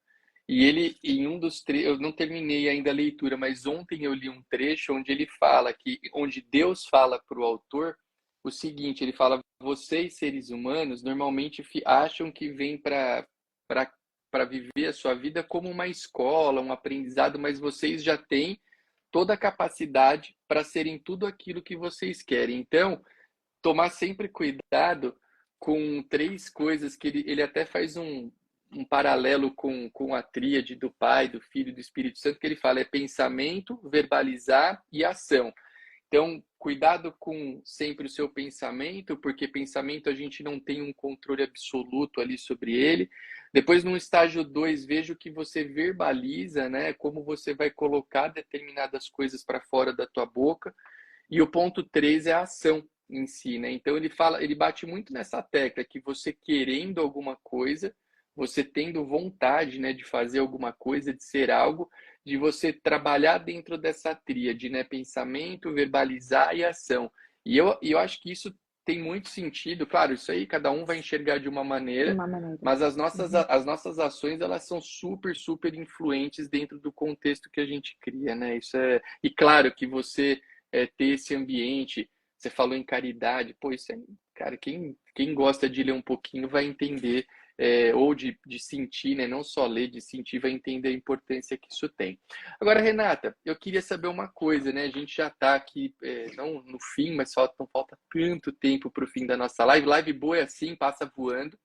E ele, em um dos trechos, eu não terminei ainda a leitura, mas ontem eu li um trecho onde ele fala onde Deus fala para o autor o seguinte, ele fala, vocês, seres humanos, normalmente acham que vêm para viver a sua vida como uma escola, um aprendizado, mas vocês já têm toda a capacidade para serem tudo aquilo que vocês querem. Então, tomar sempre cuidado com três coisas que ele até faz um paralelo com a tríade do Pai, do Filho e do Espírito Santo, que ele fala é pensamento, verbalizar e ação. Então, cuidado com sempre o seu pensamento, porque pensamento a gente não tem um controle absoluto ali sobre ele. Depois, no estágio 2, veja o que você verbaliza, né? Como você vai colocar determinadas coisas para fora da tua boca. E o ponto 3 é a ação em si, né? Então ele bate muito nessa tecla que você querendo alguma coisa, você tendo vontade, né, de fazer alguma coisa, de ser algo, de você trabalhar dentro dessa tríade, né, pensamento, verbalizar e ação. E eu acho que isso tem muito sentido. Claro, isso aí cada um vai enxergar de uma De maneira, uma maneira. mas Uhum. as nossas ações elas são super, super influentes dentro do contexto que a gente cria, né? Isso é e claro que você ter esse ambiente. Você falou em caridade, pô, isso é, cara, quem gosta de ler um pouquinho vai entender, ou de sentir, né? Não só ler, de sentir, vai entender a importância que isso tem. Agora, Renata, eu queria saber uma coisa, né? A gente já está aqui, não no fim, mas não falta tanto tempo para o fim da nossa live. Live boa é assim, passa voando.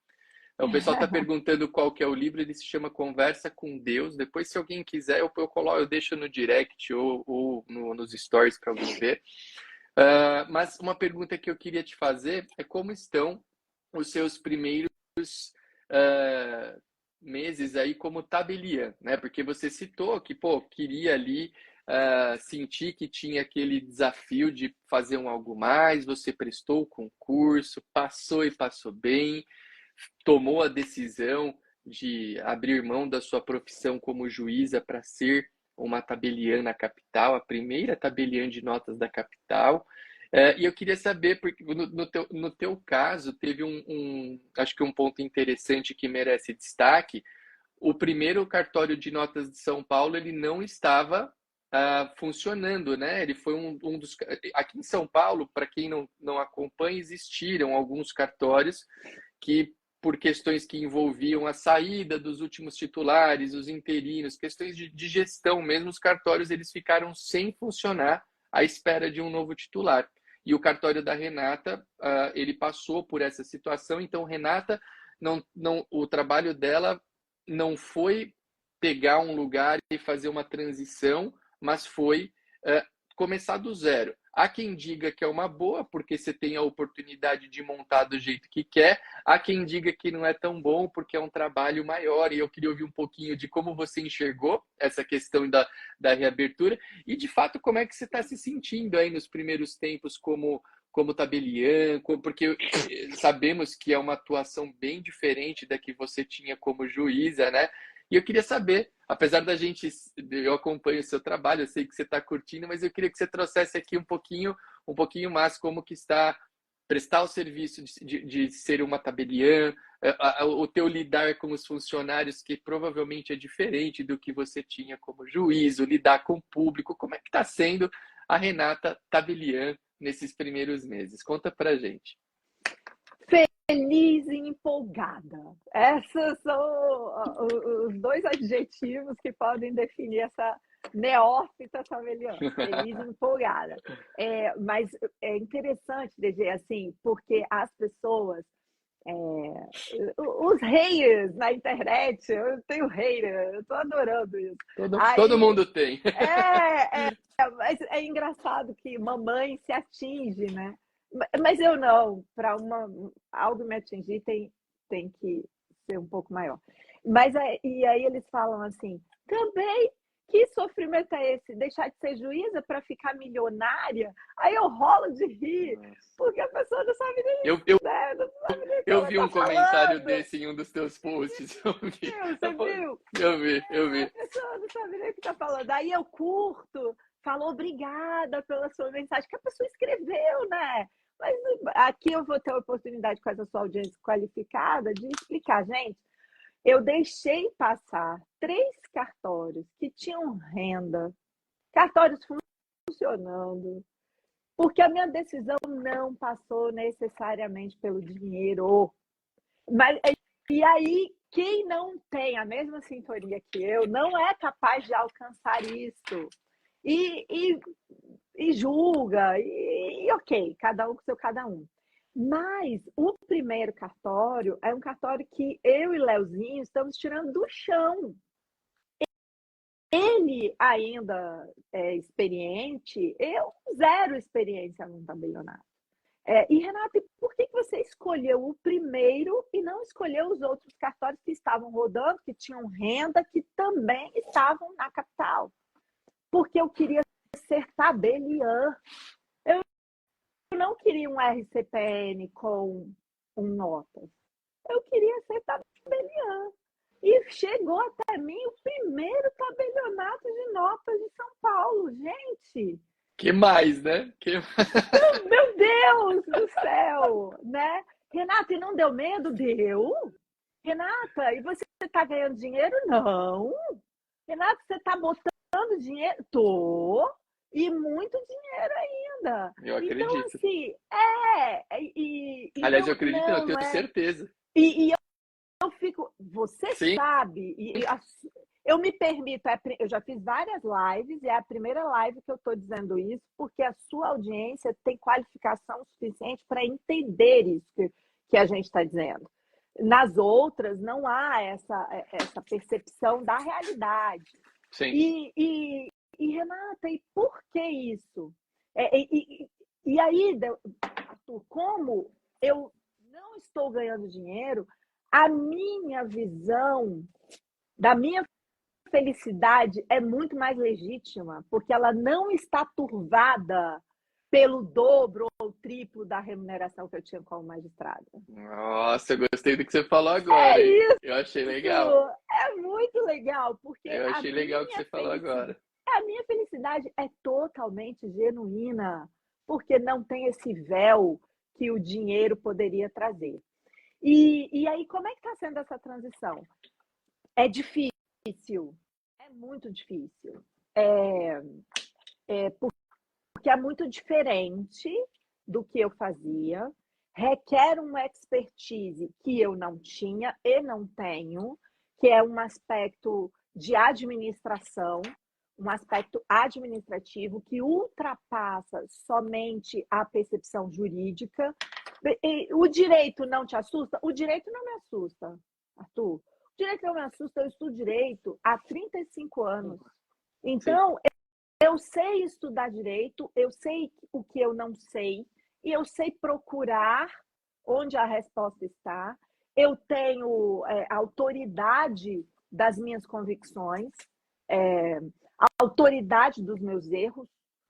Então, o pessoal está perguntando qual que é o livro, ele se chama Conversa com Deus. Depois, se alguém quiser, eu deixo no direct ou nos stories para alguém ver. Mas uma pergunta que eu queria te fazer é como estão os seus primeiros uh, meses aí como tabeliã, né? Porque você citou que, pô, queria ali sentir que tinha aquele desafio de fazer um algo mais, você prestou o concurso, passou e passou bem, tomou a decisão de abrir mão da sua profissão como juíza para ser uma tabeliã na capital, a primeira tabeliã de notas da capital. E eu queria saber, porque no teu caso, teve acho que um ponto interessante que merece destaque. O primeiro cartório de notas de São Paulo, ele não estava funcionando, né? Ele foi um dos... Aqui em São Paulo, para quem não acompanha, existiram alguns cartórios que, por questões que envolviam a saída dos últimos titulares, os interinos, questões de gestão mesmo, os cartórios eles ficaram sem funcionar à espera de um novo titular. E o cartório da Renata, ele passou por essa situação. Então, Renata, o trabalho dela não foi pegar um lugar e fazer uma transição, mas foi começar do zero. Há quem diga que é uma boa, porque você tem a oportunidade de montar do jeito que quer. Há quem diga que não é tão bom, porque é um trabalho maior. E eu queria ouvir um pouquinho de como você enxergou essa questão da reabertura. E, de fato, como é que você está se sentindo aí nos primeiros tempos como tabeliã, porque sabemos que é uma atuação bem diferente da que você tinha como juíza, né? E eu queria saber, apesar eu acompanho o seu trabalho, eu sei que você está curtindo, mas eu queria que você trouxesse aqui um pouquinho mais como que está prestar o serviço de ser uma tabeliã, o teu lidar com os funcionários, que provavelmente é diferente do que você tinha como juiz, o lidar com o público. Como é que está sendo a Renata tabeliã nesses primeiros meses? Conta pra gente. Feliz e empolgada. Esses são os dois adjetivos que podem definir essa neófita tabeliã. Feliz e empolgada. Mas é interessante, DG, assim, porque as pessoas, os haters na internet, eu tenho hater, eu tô adorando isso. Todo mundo tem. Mas é engraçado que mamãe se atinge, né? Mas eu não, para algo me atingir tem que ser um pouco maior. E aí eles falam assim, também, que sofrimento é esse? Deixar de ser juíza para ficar milionária? Aí eu rolo de rir, porque a pessoa não sabe nem, eu, né? Não sabe nem o que eu ela vi um tá comentário falando. desse em um dos teus posts. Você viu? Eu vi. A pessoa não sabe nem o que tá falando. Aí eu curto, falo obrigada pela sua mensagem, que a pessoa escreveu, né? Mas aqui eu vou ter a oportunidade com essa sua audiência qualificada de explicar, gente. Eu deixei passar 3 cartórios que tinham renda, cartórios funcionando, porque a minha decisão não passou necessariamente pelo dinheiro. Mas, e aí, quem não tem a mesma sintonia que eu não é capaz de alcançar isso. E julga, e ok, cada um com seu cada um. Mas o primeiro cartório é um cartório que eu e Leozinho estamos tirando do chão. Ele ainda é experiente, eu zero experiência num tabelionato. E, Renata, por que você escolheu o primeiro e não escolheu os outros cartórios que estavam rodando, que tinham renda, que também estavam na capital? Porque eu queria ser tabeliã. Eu não queria um RCPN com notas. Eu queria ser tabeliã. E chegou até mim o primeiro tabelionato de notas de São Paulo. Gente! Que mais, né? Meu Deus do céu! Né? Renata, e não deu medo? Deu. Renata, e você está ganhando dinheiro? Não. Renata, você está botando dinheiro? Tô. E muito dinheiro ainda. Eu acredito. Então, assim, Aliás, não, eu acredito, eu tenho certeza. E eu fico, você Sim. sabe, eu me permito, eu já fiz várias lives, e é a primeira live que eu estou dizendo isso, porque a sua audiência tem qualificação suficiente para entender isso que a gente está dizendo. Nas outras, não há essa percepção da realidade. Sim. E Renata, e por que isso? E aí, Arthur, como eu não estou ganhando dinheiro, a minha visão da minha felicidade é muito mais legítima, porque ela não está turvada pelo dobro ou triplo da remuneração que eu tinha como magistrada. Nossa, eu gostei do que você falou agora. Isso, eu achei legal. É muito legal, porque eu achei legal o que você falou agora. A minha felicidade é totalmente genuína, porque não tem esse véu que o dinheiro poderia trazer. E aí, como é que está sendo essa transição? É difícil, é muito difícil. Porque é muito diferente do que eu fazia, requer uma expertise que eu não tinha e não tenho, que é um aspecto de administração, um aspecto administrativo que ultrapassa somente a percepção jurídica. O direito não te assusta? O direito não me assusta, Arthur. O direito não me assusta, eu estudo direito há 35 anos. Então, eu sei estudar direito, eu sei o que eu não sei, e eu sei procurar onde a resposta está. Eu tenho autoridade das minhas convicções, autoridade dos meus erros.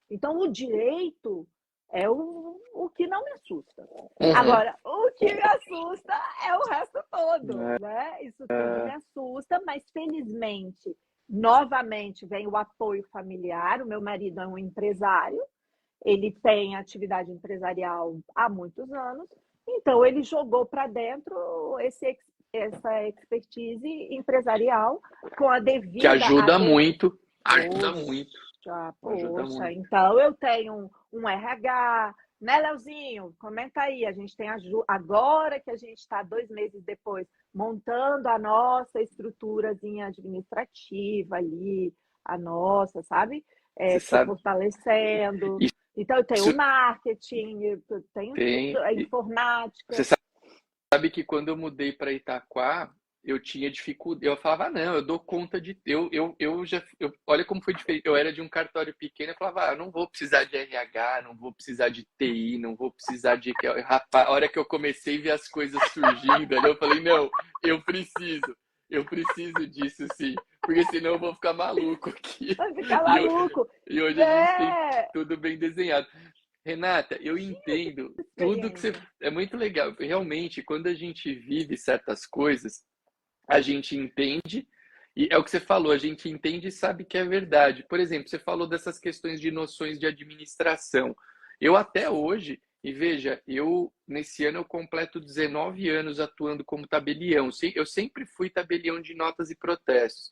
Então, o direito é o que não me assusta. Agora, o que me assusta é o resto todo, né? Isso tudo me assusta, mas felizmente, novamente, vem o apoio familiar. O meu marido é um empresário, ele tem atividade empresarial há muitos anos, então ele jogou para dentro essa expertise empresarial com a devida... Que ajuda muito. Ajuda muito. Poxa, então eu tenho um RH, né, Leozinho? Comenta aí, a gente tem agora que a gente está 2 meses depois montando a nossa estruturazinha administrativa ali, a nossa, sabe? Se fortalecendo. Então eu tenho marketing, eu tenho tudo, a informática. Você sabe que quando eu mudei para Itaquá, eu tinha dificuldade. Eu falava, não, eu dou conta de. Olha como foi diferente. Eu era de um cartório pequeno, eu falava, eu não vou precisar de RH, não vou precisar de TI, não vou precisar de. Rapaz, a hora que eu comecei a ver as coisas surgindo ali, eu falei, não, eu preciso disso sim, porque senão eu vou ficar maluco aqui. Vai ficar maluco. E hoje a gente tem tudo bem desenhado. Renata, eu entendo tudo que você... É muito legal. Realmente, quando a gente vive certas coisas, a gente entende, e é o que você falou, a gente entende e sabe que é verdade. Por exemplo, você falou dessas questões de noções de administração. Eu até hoje, e veja, nesse ano eu completo 19 anos atuando como tabelião. Eu sempre fui tabelião de notas e protestos.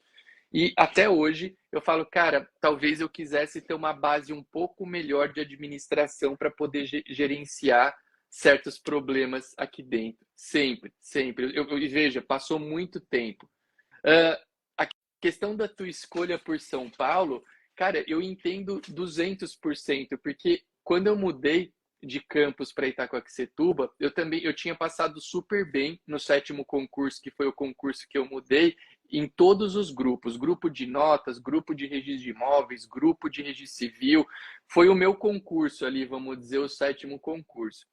E até hoje eu falo, cara, talvez eu quisesse ter uma base um pouco melhor de administração para poder gerenciar certos problemas aqui dentro. Sempre, sempre. E veja, passou muito tempo. A questão da tua escolha por São Paulo, cara, eu entendo 200%, porque quando eu mudei de campus para Itacoaxetuba, eu tinha passado super bem no 7º concurso, que foi o concurso que eu mudei, em todos os grupos, grupo de notas, grupo de registro de imóveis, grupo de registro civil, foi o meu concurso ali, vamos dizer, o 7º concurso.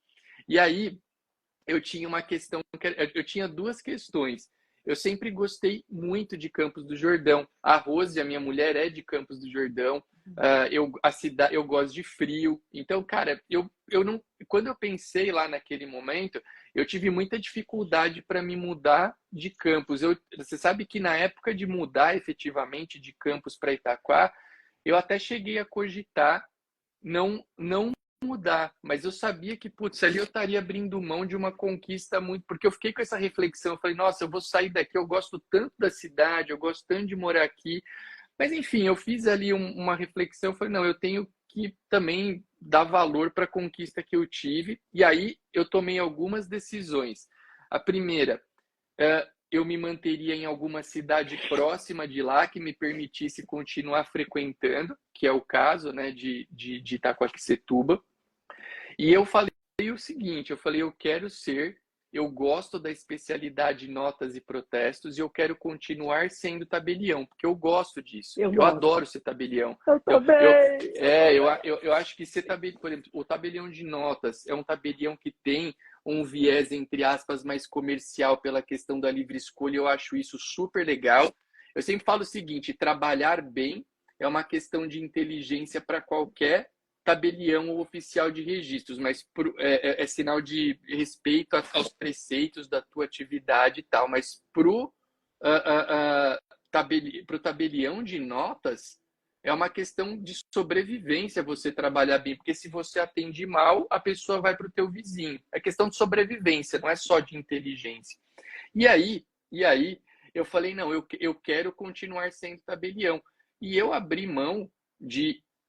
E aí, eu tinha uma questão, eu tinha 2 questões. Eu sempre gostei muito de Campos do Jordão. A Rose, a minha mulher, é de Campos do Jordão. Eu gosto de frio. Então, cara, quando eu pensei lá naquele momento, eu tive muita dificuldade para me mudar de campus. Você sabe que na época de mudar efetivamente de campus para Itaquá, eu até cheguei a cogitar não mudar, mas eu sabia que, putz, ali eu estaria abrindo mão de uma conquista muito, porque eu fiquei com essa reflexão, eu falei, nossa, eu vou sair daqui, eu gosto tanto da cidade, eu gosto tanto de morar aqui, mas enfim, eu fiz ali uma reflexão, eu falei, não, eu tenho que também dar valor para a conquista que eu tive, e aí eu tomei algumas decisões. A primeira, eu me manteria em alguma cidade próxima de lá que me permitisse continuar frequentando, que é o caso, né, de Itacoaxetuba. E eu falei o seguinte, eu gosto da especialidade notas e protestos e eu quero continuar sendo tabelião, porque eu gosto disso. Eu adoro ser tabelião. Eu também. Eu acho que ser tabelião, por exemplo, o tabelião de notas é um tabelião que tem um viés, entre aspas, mais comercial pela questão da livre escolha. Eu acho isso super legal. Eu sempre falo o seguinte, trabalhar bem é uma questão de inteligência para qualquer tabelião ou oficial de registros, mas é sinal de respeito aos preceitos da tua atividade e tal, mas pro tabelião de notas, é uma questão de sobrevivência você trabalhar bem, porque se você atende mal, a pessoa vai para o teu vizinho. É questão de sobrevivência, não é só de inteligência. E aí, eu falei, não, eu quero continuar sendo tabelião. E eu abri mão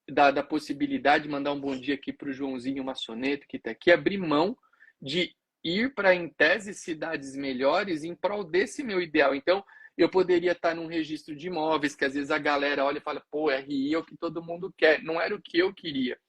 da possibilidade de mandar um bom dia aqui para o Joãozinho Maçoneto, que está aqui, abri mão de ir para, em tese, cidades melhores em prol desse meu ideal. Então, eu poderia estar num registro de imóveis, que às vezes a galera olha e fala, pô, RI é o que todo mundo quer. Não era o que eu queria.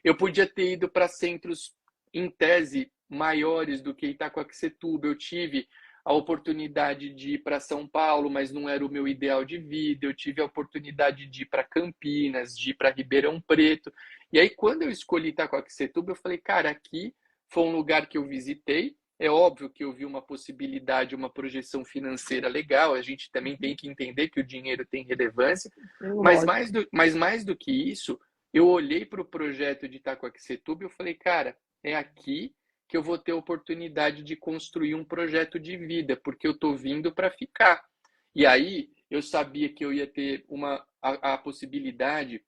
Eu podia ter ido para centros, em tese, maiores do que Itacoaquecetuba. Eu tive a oportunidade de ir para São Paulo, mas não era o meu ideal de vida. Eu tive a oportunidade de ir para Campinas, de ir para Ribeirão Preto. E aí, quando eu escolhi Itacoaquecetuba, eu falei, cara, aqui foi um lugar que eu visitei. É óbvio que eu vi uma possibilidade, uma projeção financeira legal. A gente também tem que entender que o dinheiro tem relevância. Lógico. Mas mais do que isso, eu olhei para o projeto de Itacoaquecetuba e eu falei, cara, é aqui que eu vou ter a oportunidade de construir um projeto de vida, porque eu estou vindo para ficar. E aí eu sabia que eu ia ter a possibilidade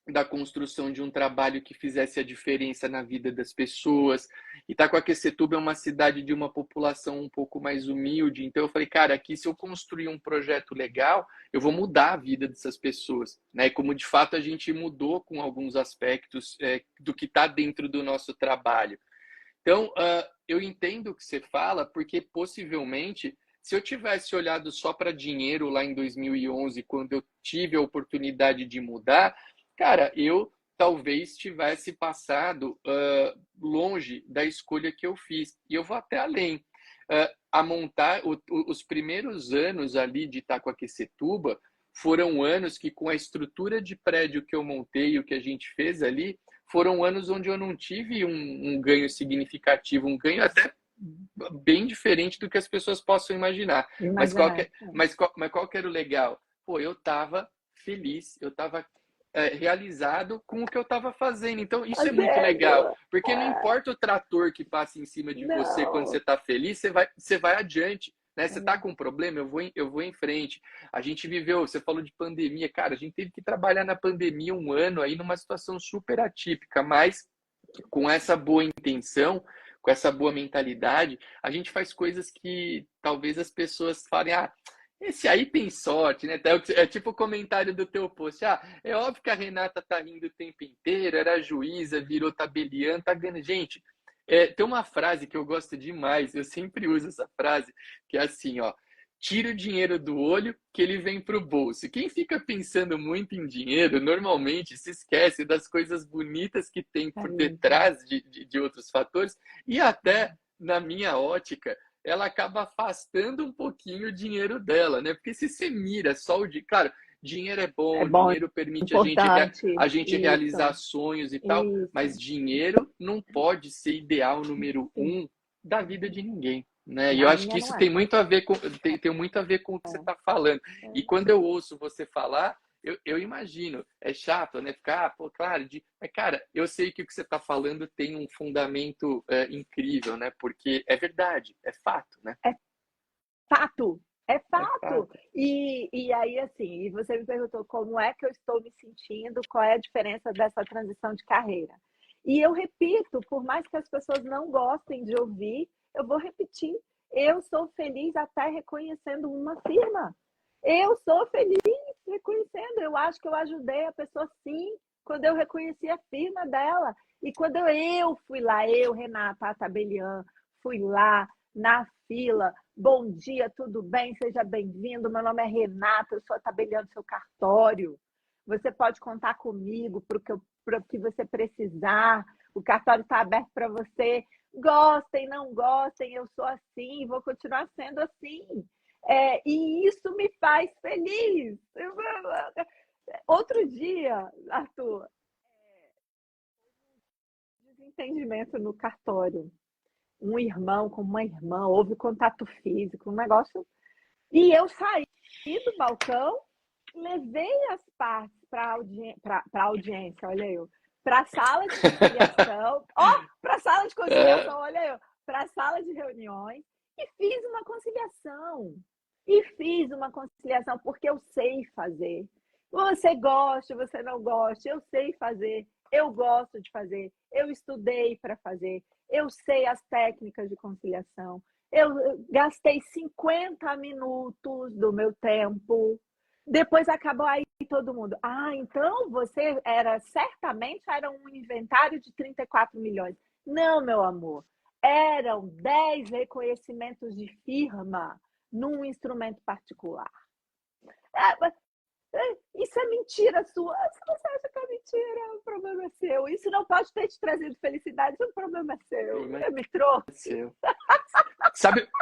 da construção de um trabalho que fizesse a diferença na vida das pessoas. Itacoaquecetuba é uma cidade de uma população um pouco mais humilde, então eu falei, cara, aqui se eu construir um projeto legal, eu vou mudar a vida dessas pessoas, né? E como de fato a gente mudou com alguns aspectos do que está dentro do nosso trabalho. Então, eu entendo o que você fala, porque possivelmente, se eu tivesse olhado só para dinheiro lá em 2011, quando eu tive a oportunidade de mudar, cara, eu talvez tivesse passado longe da escolha que eu fiz. E eu vou até além. A montar os primeiros anos ali de Itacoaquecetuba foram anos que, com a estrutura de prédio que eu montei, o que a gente fez ali, foram anos onde eu não tive um ganho significativo, um ganho até bem diferente do que as pessoas possam imaginar. Mas qual Imaginar. que, mas qual que era o legal? Pô, eu estava feliz, eu estava realizado com o que eu estava fazendo. Então, isso é muito legal, Fazendo. porque não importa o trator que passa em cima de você quando você Não. está feliz, você vai adiante. Né? Você está com um problema, eu vou em frente. A gente viveu, você falou de pandemia, cara, a gente teve que trabalhar na pandemia um ano aí numa situação super atípica, mas com essa boa intenção, com essa boa mentalidade, a gente faz coisas que talvez as pessoas falem, ah, esse aí tem sorte, né? É tipo o comentário do teu post. Ah, é óbvio que a Renata tá rindo o tempo inteiro, era juíza, virou tabeliã, tá ganhando. Gente, tem uma frase que eu gosto demais, eu sempre uso essa frase, que é assim, ó. Tira o dinheiro do olho que ele vem para o bolso. Quem fica pensando muito em dinheiro, normalmente se esquece das coisas bonitas que tem É por mesmo. detrás de outros fatores, e até, na minha ótica, ela acaba afastando um pouquinho o dinheiro dela, né? Porque se você mira só o dinheiro. Claro, dinheiro é É bom, bom, dinheiro permite importante. a gente realizar Isso, sonhos e tal, mas isso. dinheiro não pode ser ideal número Sim. um da vida de ninguém. Né? E eu Na acho minha que isso não é. tem muito a ver com o que você está falando. E quando eu ouço você falar, eu imagino, é chato, né? Ficar, pô, claro, mas cara, eu sei que o que você está falando tem um fundamento incrível, né? Porque é verdade, é fato, né? É fato, é É fato. fato. E aí, assim, e você me perguntou como é que eu estou me sentindo, qual é a diferença dessa transição de carreira. E eu repito, por mais que as pessoas não gostem de ouvir, eu vou repetir. Eu sou feliz até reconhecendo uma firma. Eu sou feliz reconhecendo. Eu acho que eu ajudei a pessoa sim, quando eu reconheci a firma dela. E quando eu fui lá, eu, Renata Tabelian, fui lá na fila. Bom dia, tudo bem? Seja bem-vindo. Meu nome é Renata, eu sou tabeliando seu cartório. Você pode contar comigo para o que você precisar. O cartório está aberto para você. Gostem, não gostem, eu sou assim, vou continuar sendo assim. E isso me faz feliz. Outro dia, Arthur, desentendimento no cartório. Um irmão com uma irmã, houve contato físico, um negócio. E eu saí do balcão, levei as partes para audiência, olha eu, para a sala de conciliação, para a sala de É, conciliação, olha eu, para a sala de reuniões, e fiz uma conciliação. E fiz uma conciliação porque eu sei fazer. Você gosta, você não gosta, eu sei fazer, eu gosto de fazer, eu estudei para fazer, eu sei as técnicas de conciliação, eu gastei 50 minutos do meu tempo, depois acabou aí todo mundo. Ah, então você certamente era um inventário de 34 milhões. Não, meu amor, eram 10 reconhecimentos de firma num instrumento particular. É, isso é mentira sua. Se você acha que é mentira, o problema é seu. Isso não pode ter te trazido felicidade, o problema é seu. Problema Me é trouxe. seu.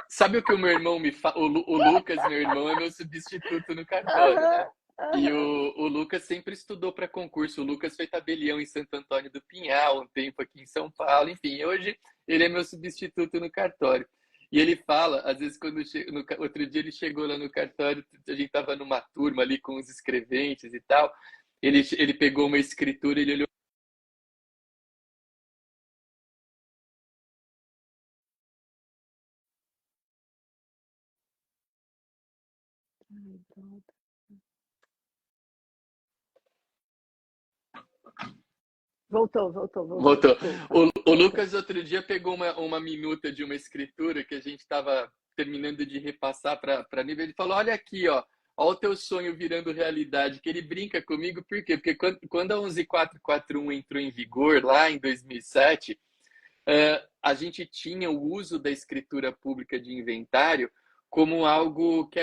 Sabe o que o meu irmão me fala? O Lucas, meu irmão, é meu substituto no cartório, né? Aham, E aham. o Lucas sempre estudou para concurso. O Lucas foi tabelião em Santo Antônio do Pinhal, um tempo aqui em São Paulo. Enfim, hoje ele é meu substituto no cartório. E ele fala, às vezes, outro dia ele chegou lá no cartório, a gente estava numa turma ali com os escreventes e tal. Ele pegou uma escritura, ele olhou. Ai, pronto. Voltou. Voltou. Desculpa. O Voltou. Lucas outro dia pegou uma minuta de uma escritura que a gente estava terminando de repassar para nível. Ele falou: Olha aqui, ó o teu sonho virando realidade. Que ele brinca comigo, por quê? Porque quando a 11441 entrou em vigor, lá em 2007, a gente tinha o uso da escritura pública de inventário como algo que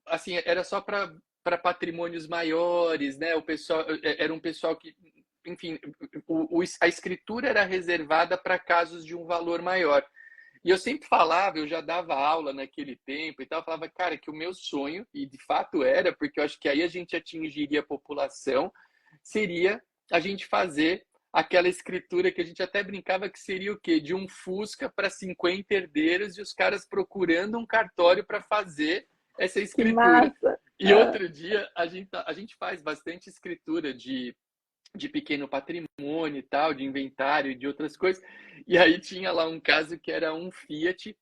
assim, era só para patrimônios maiores, né? O pessoal era um pessoal que, enfim, a escritura era reservada para casos de um valor maior. E eu sempre falava, eu já dava aula naquele tempo e tal, eu falava, cara, que o meu sonho, e de fato era, porque eu acho que aí a gente atingiria a população, seria a gente fazer aquela escritura que a gente até brincava que seria o quê? De um Fusca para 50 herdeiros e os caras procurando um cartório para fazer essa Que escritura. massa. E outro dia a gente faz bastante escritura de pequeno patrimônio e tal, de inventário e de outras coisas. E aí tinha lá um caso que era um Fiat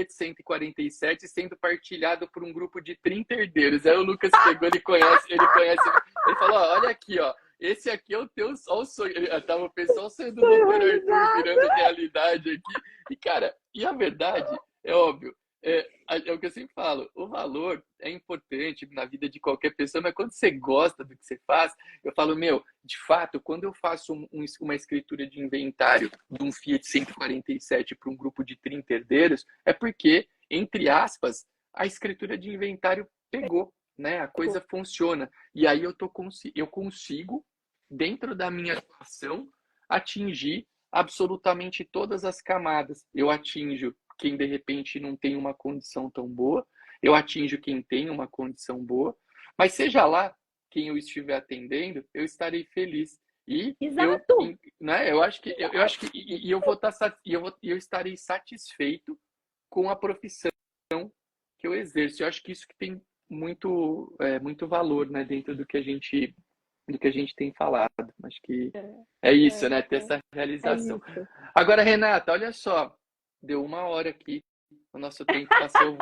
147 sendo partilhado por um grupo de 30 herdeiros. Aí o Lucas pegou, ele falou: Olha aqui, ó, esse aqui é o teu sonho. Tava o pessoal sendo do Tô Dr. Arthur horrorizada. virando realidade aqui. E, cara, e a verdade, é óbvio, é o que eu sempre falo, o valor é importante na vida de qualquer pessoa, mas quando você gosta do que você faz, eu falo, meu, de fato, quando eu faço uma escritura de inventário de um Fiat 147 para um grupo de 30 herdeiros, é porque, entre aspas, a escritura de inventário pegou, né? A coisa funciona. E aí eu consigo, dentro da minha atuação, atingir absolutamente todas as camadas. Eu atinjo quem de repente não tem uma condição tão boa, eu atinjo quem tem uma condição boa, mas seja lá quem eu estiver atendendo, eu estarei feliz. E Exato. né, eu acho que e eu vou estar eu estarei satisfeito com a profissão que eu exerço. Eu acho que isso que tem muito valor, né, dentro do que a gente tem falado. Acho que é isso, né, ter essa É realização. isso. Agora, Renata, olha só, deu 1 hora aqui, o nosso tempo passou,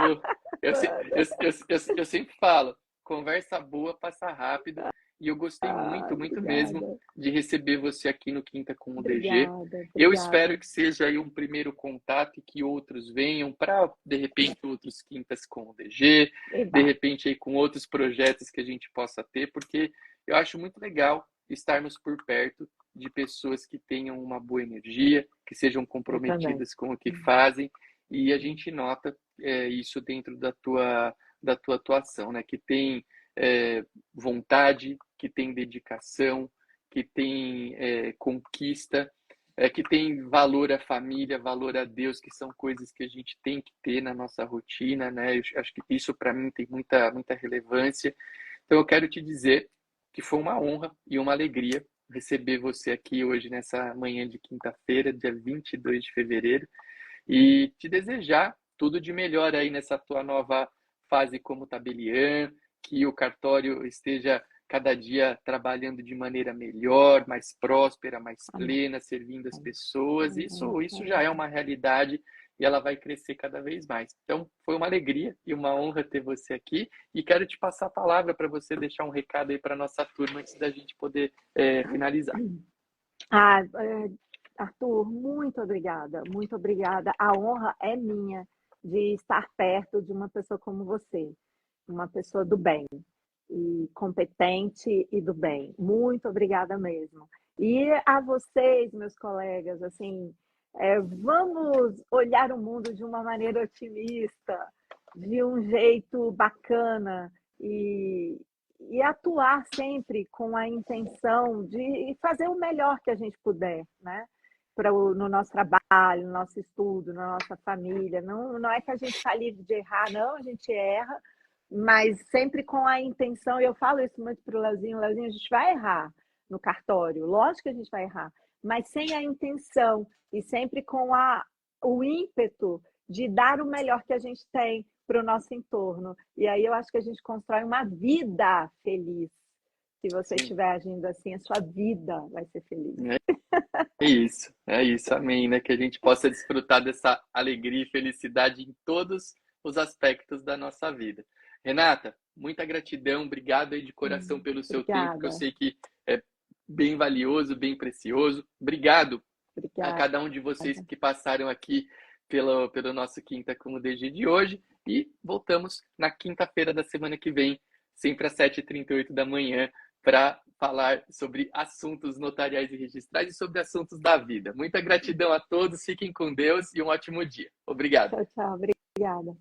eu sempre falo, conversa boa passa rápido, e eu gostei Ah, muito, muito mesmo obrigada. de receber você aqui no Quinta com o DG. Obrigada, Eu espero obrigada. que seja aí um primeiro contato e que outros venham para, de repente, outros Quintas com o DG, de Eba. repente aí com outros projetos que a gente possa ter, porque eu acho muito legal estarmos por perto de pessoas que tenham uma boa energia, que sejam Eu também. comprometidas com o que fazem, e a gente nota isso dentro da tua atuação, né? Que tem vontade, que tem dedicação, que tem conquista, que tem valor à família, valor a Deus, que são coisas que a gente tem que ter na nossa rotina, né? Eu acho que isso para mim tem muita, muita relevância. Então eu quero te dizer que foi uma honra e uma alegria receber você aqui hoje nessa manhã de quinta-feira, dia 22 de fevereiro, e te desejar tudo de melhor aí nessa tua nova fase como tabeliã, que o cartório esteja cada dia trabalhando de maneira melhor, mais próspera, mais Amém. plena, servindo as pessoas. Amém. Isso já é uma realidade e ela vai crescer cada vez mais. Então, foi uma alegria e uma honra ter você aqui e quero te passar a palavra para você deixar um recado aí para a nossa turma antes da gente poder finalizar. Ah, Arthur, muito obrigada, muito obrigada. A honra é minha de estar perto de uma pessoa como você, uma pessoa do bem, e competente e do bem. Muito obrigada mesmo. E a vocês, meus colegas, assim, vamos olhar o mundo de uma maneira otimista, de um jeito bacana e atuar sempre com a intenção de fazer o melhor que a gente puder, né? No nosso trabalho, no nosso estudo, na nossa família. Não é que a gente está livre de errar, não, a gente erra, mas sempre com a intenção, e eu falo isso muito para o Leozinho, a gente vai errar no cartório, lógico que a gente vai errar, mas sem a intenção e sempre com o ímpeto de dar o melhor que a gente tem para o nosso entorno. E aí eu acho que a gente constrói uma vida feliz. Se você estiver agindo assim, a sua vida vai ser feliz. É isso, amém, né? Que a gente possa desfrutar dessa alegria e felicidade em todos os aspectos da nossa vida. Renata, muita gratidão, obrigado aí de coração pelo seu tempo, que eu sei que é bem valioso, bem precioso. Obrigado a cada um de vocês que passaram aqui pelo nosso Quinta com o DG de hoje e voltamos na quinta-feira da semana que vem, sempre às 7h38 da manhã, para falar sobre assuntos notariais e registrais e sobre assuntos da vida. Muita gratidão a todos, fiquem com Deus e um ótimo dia. Obrigado. Tchau, tchau. Obrigada.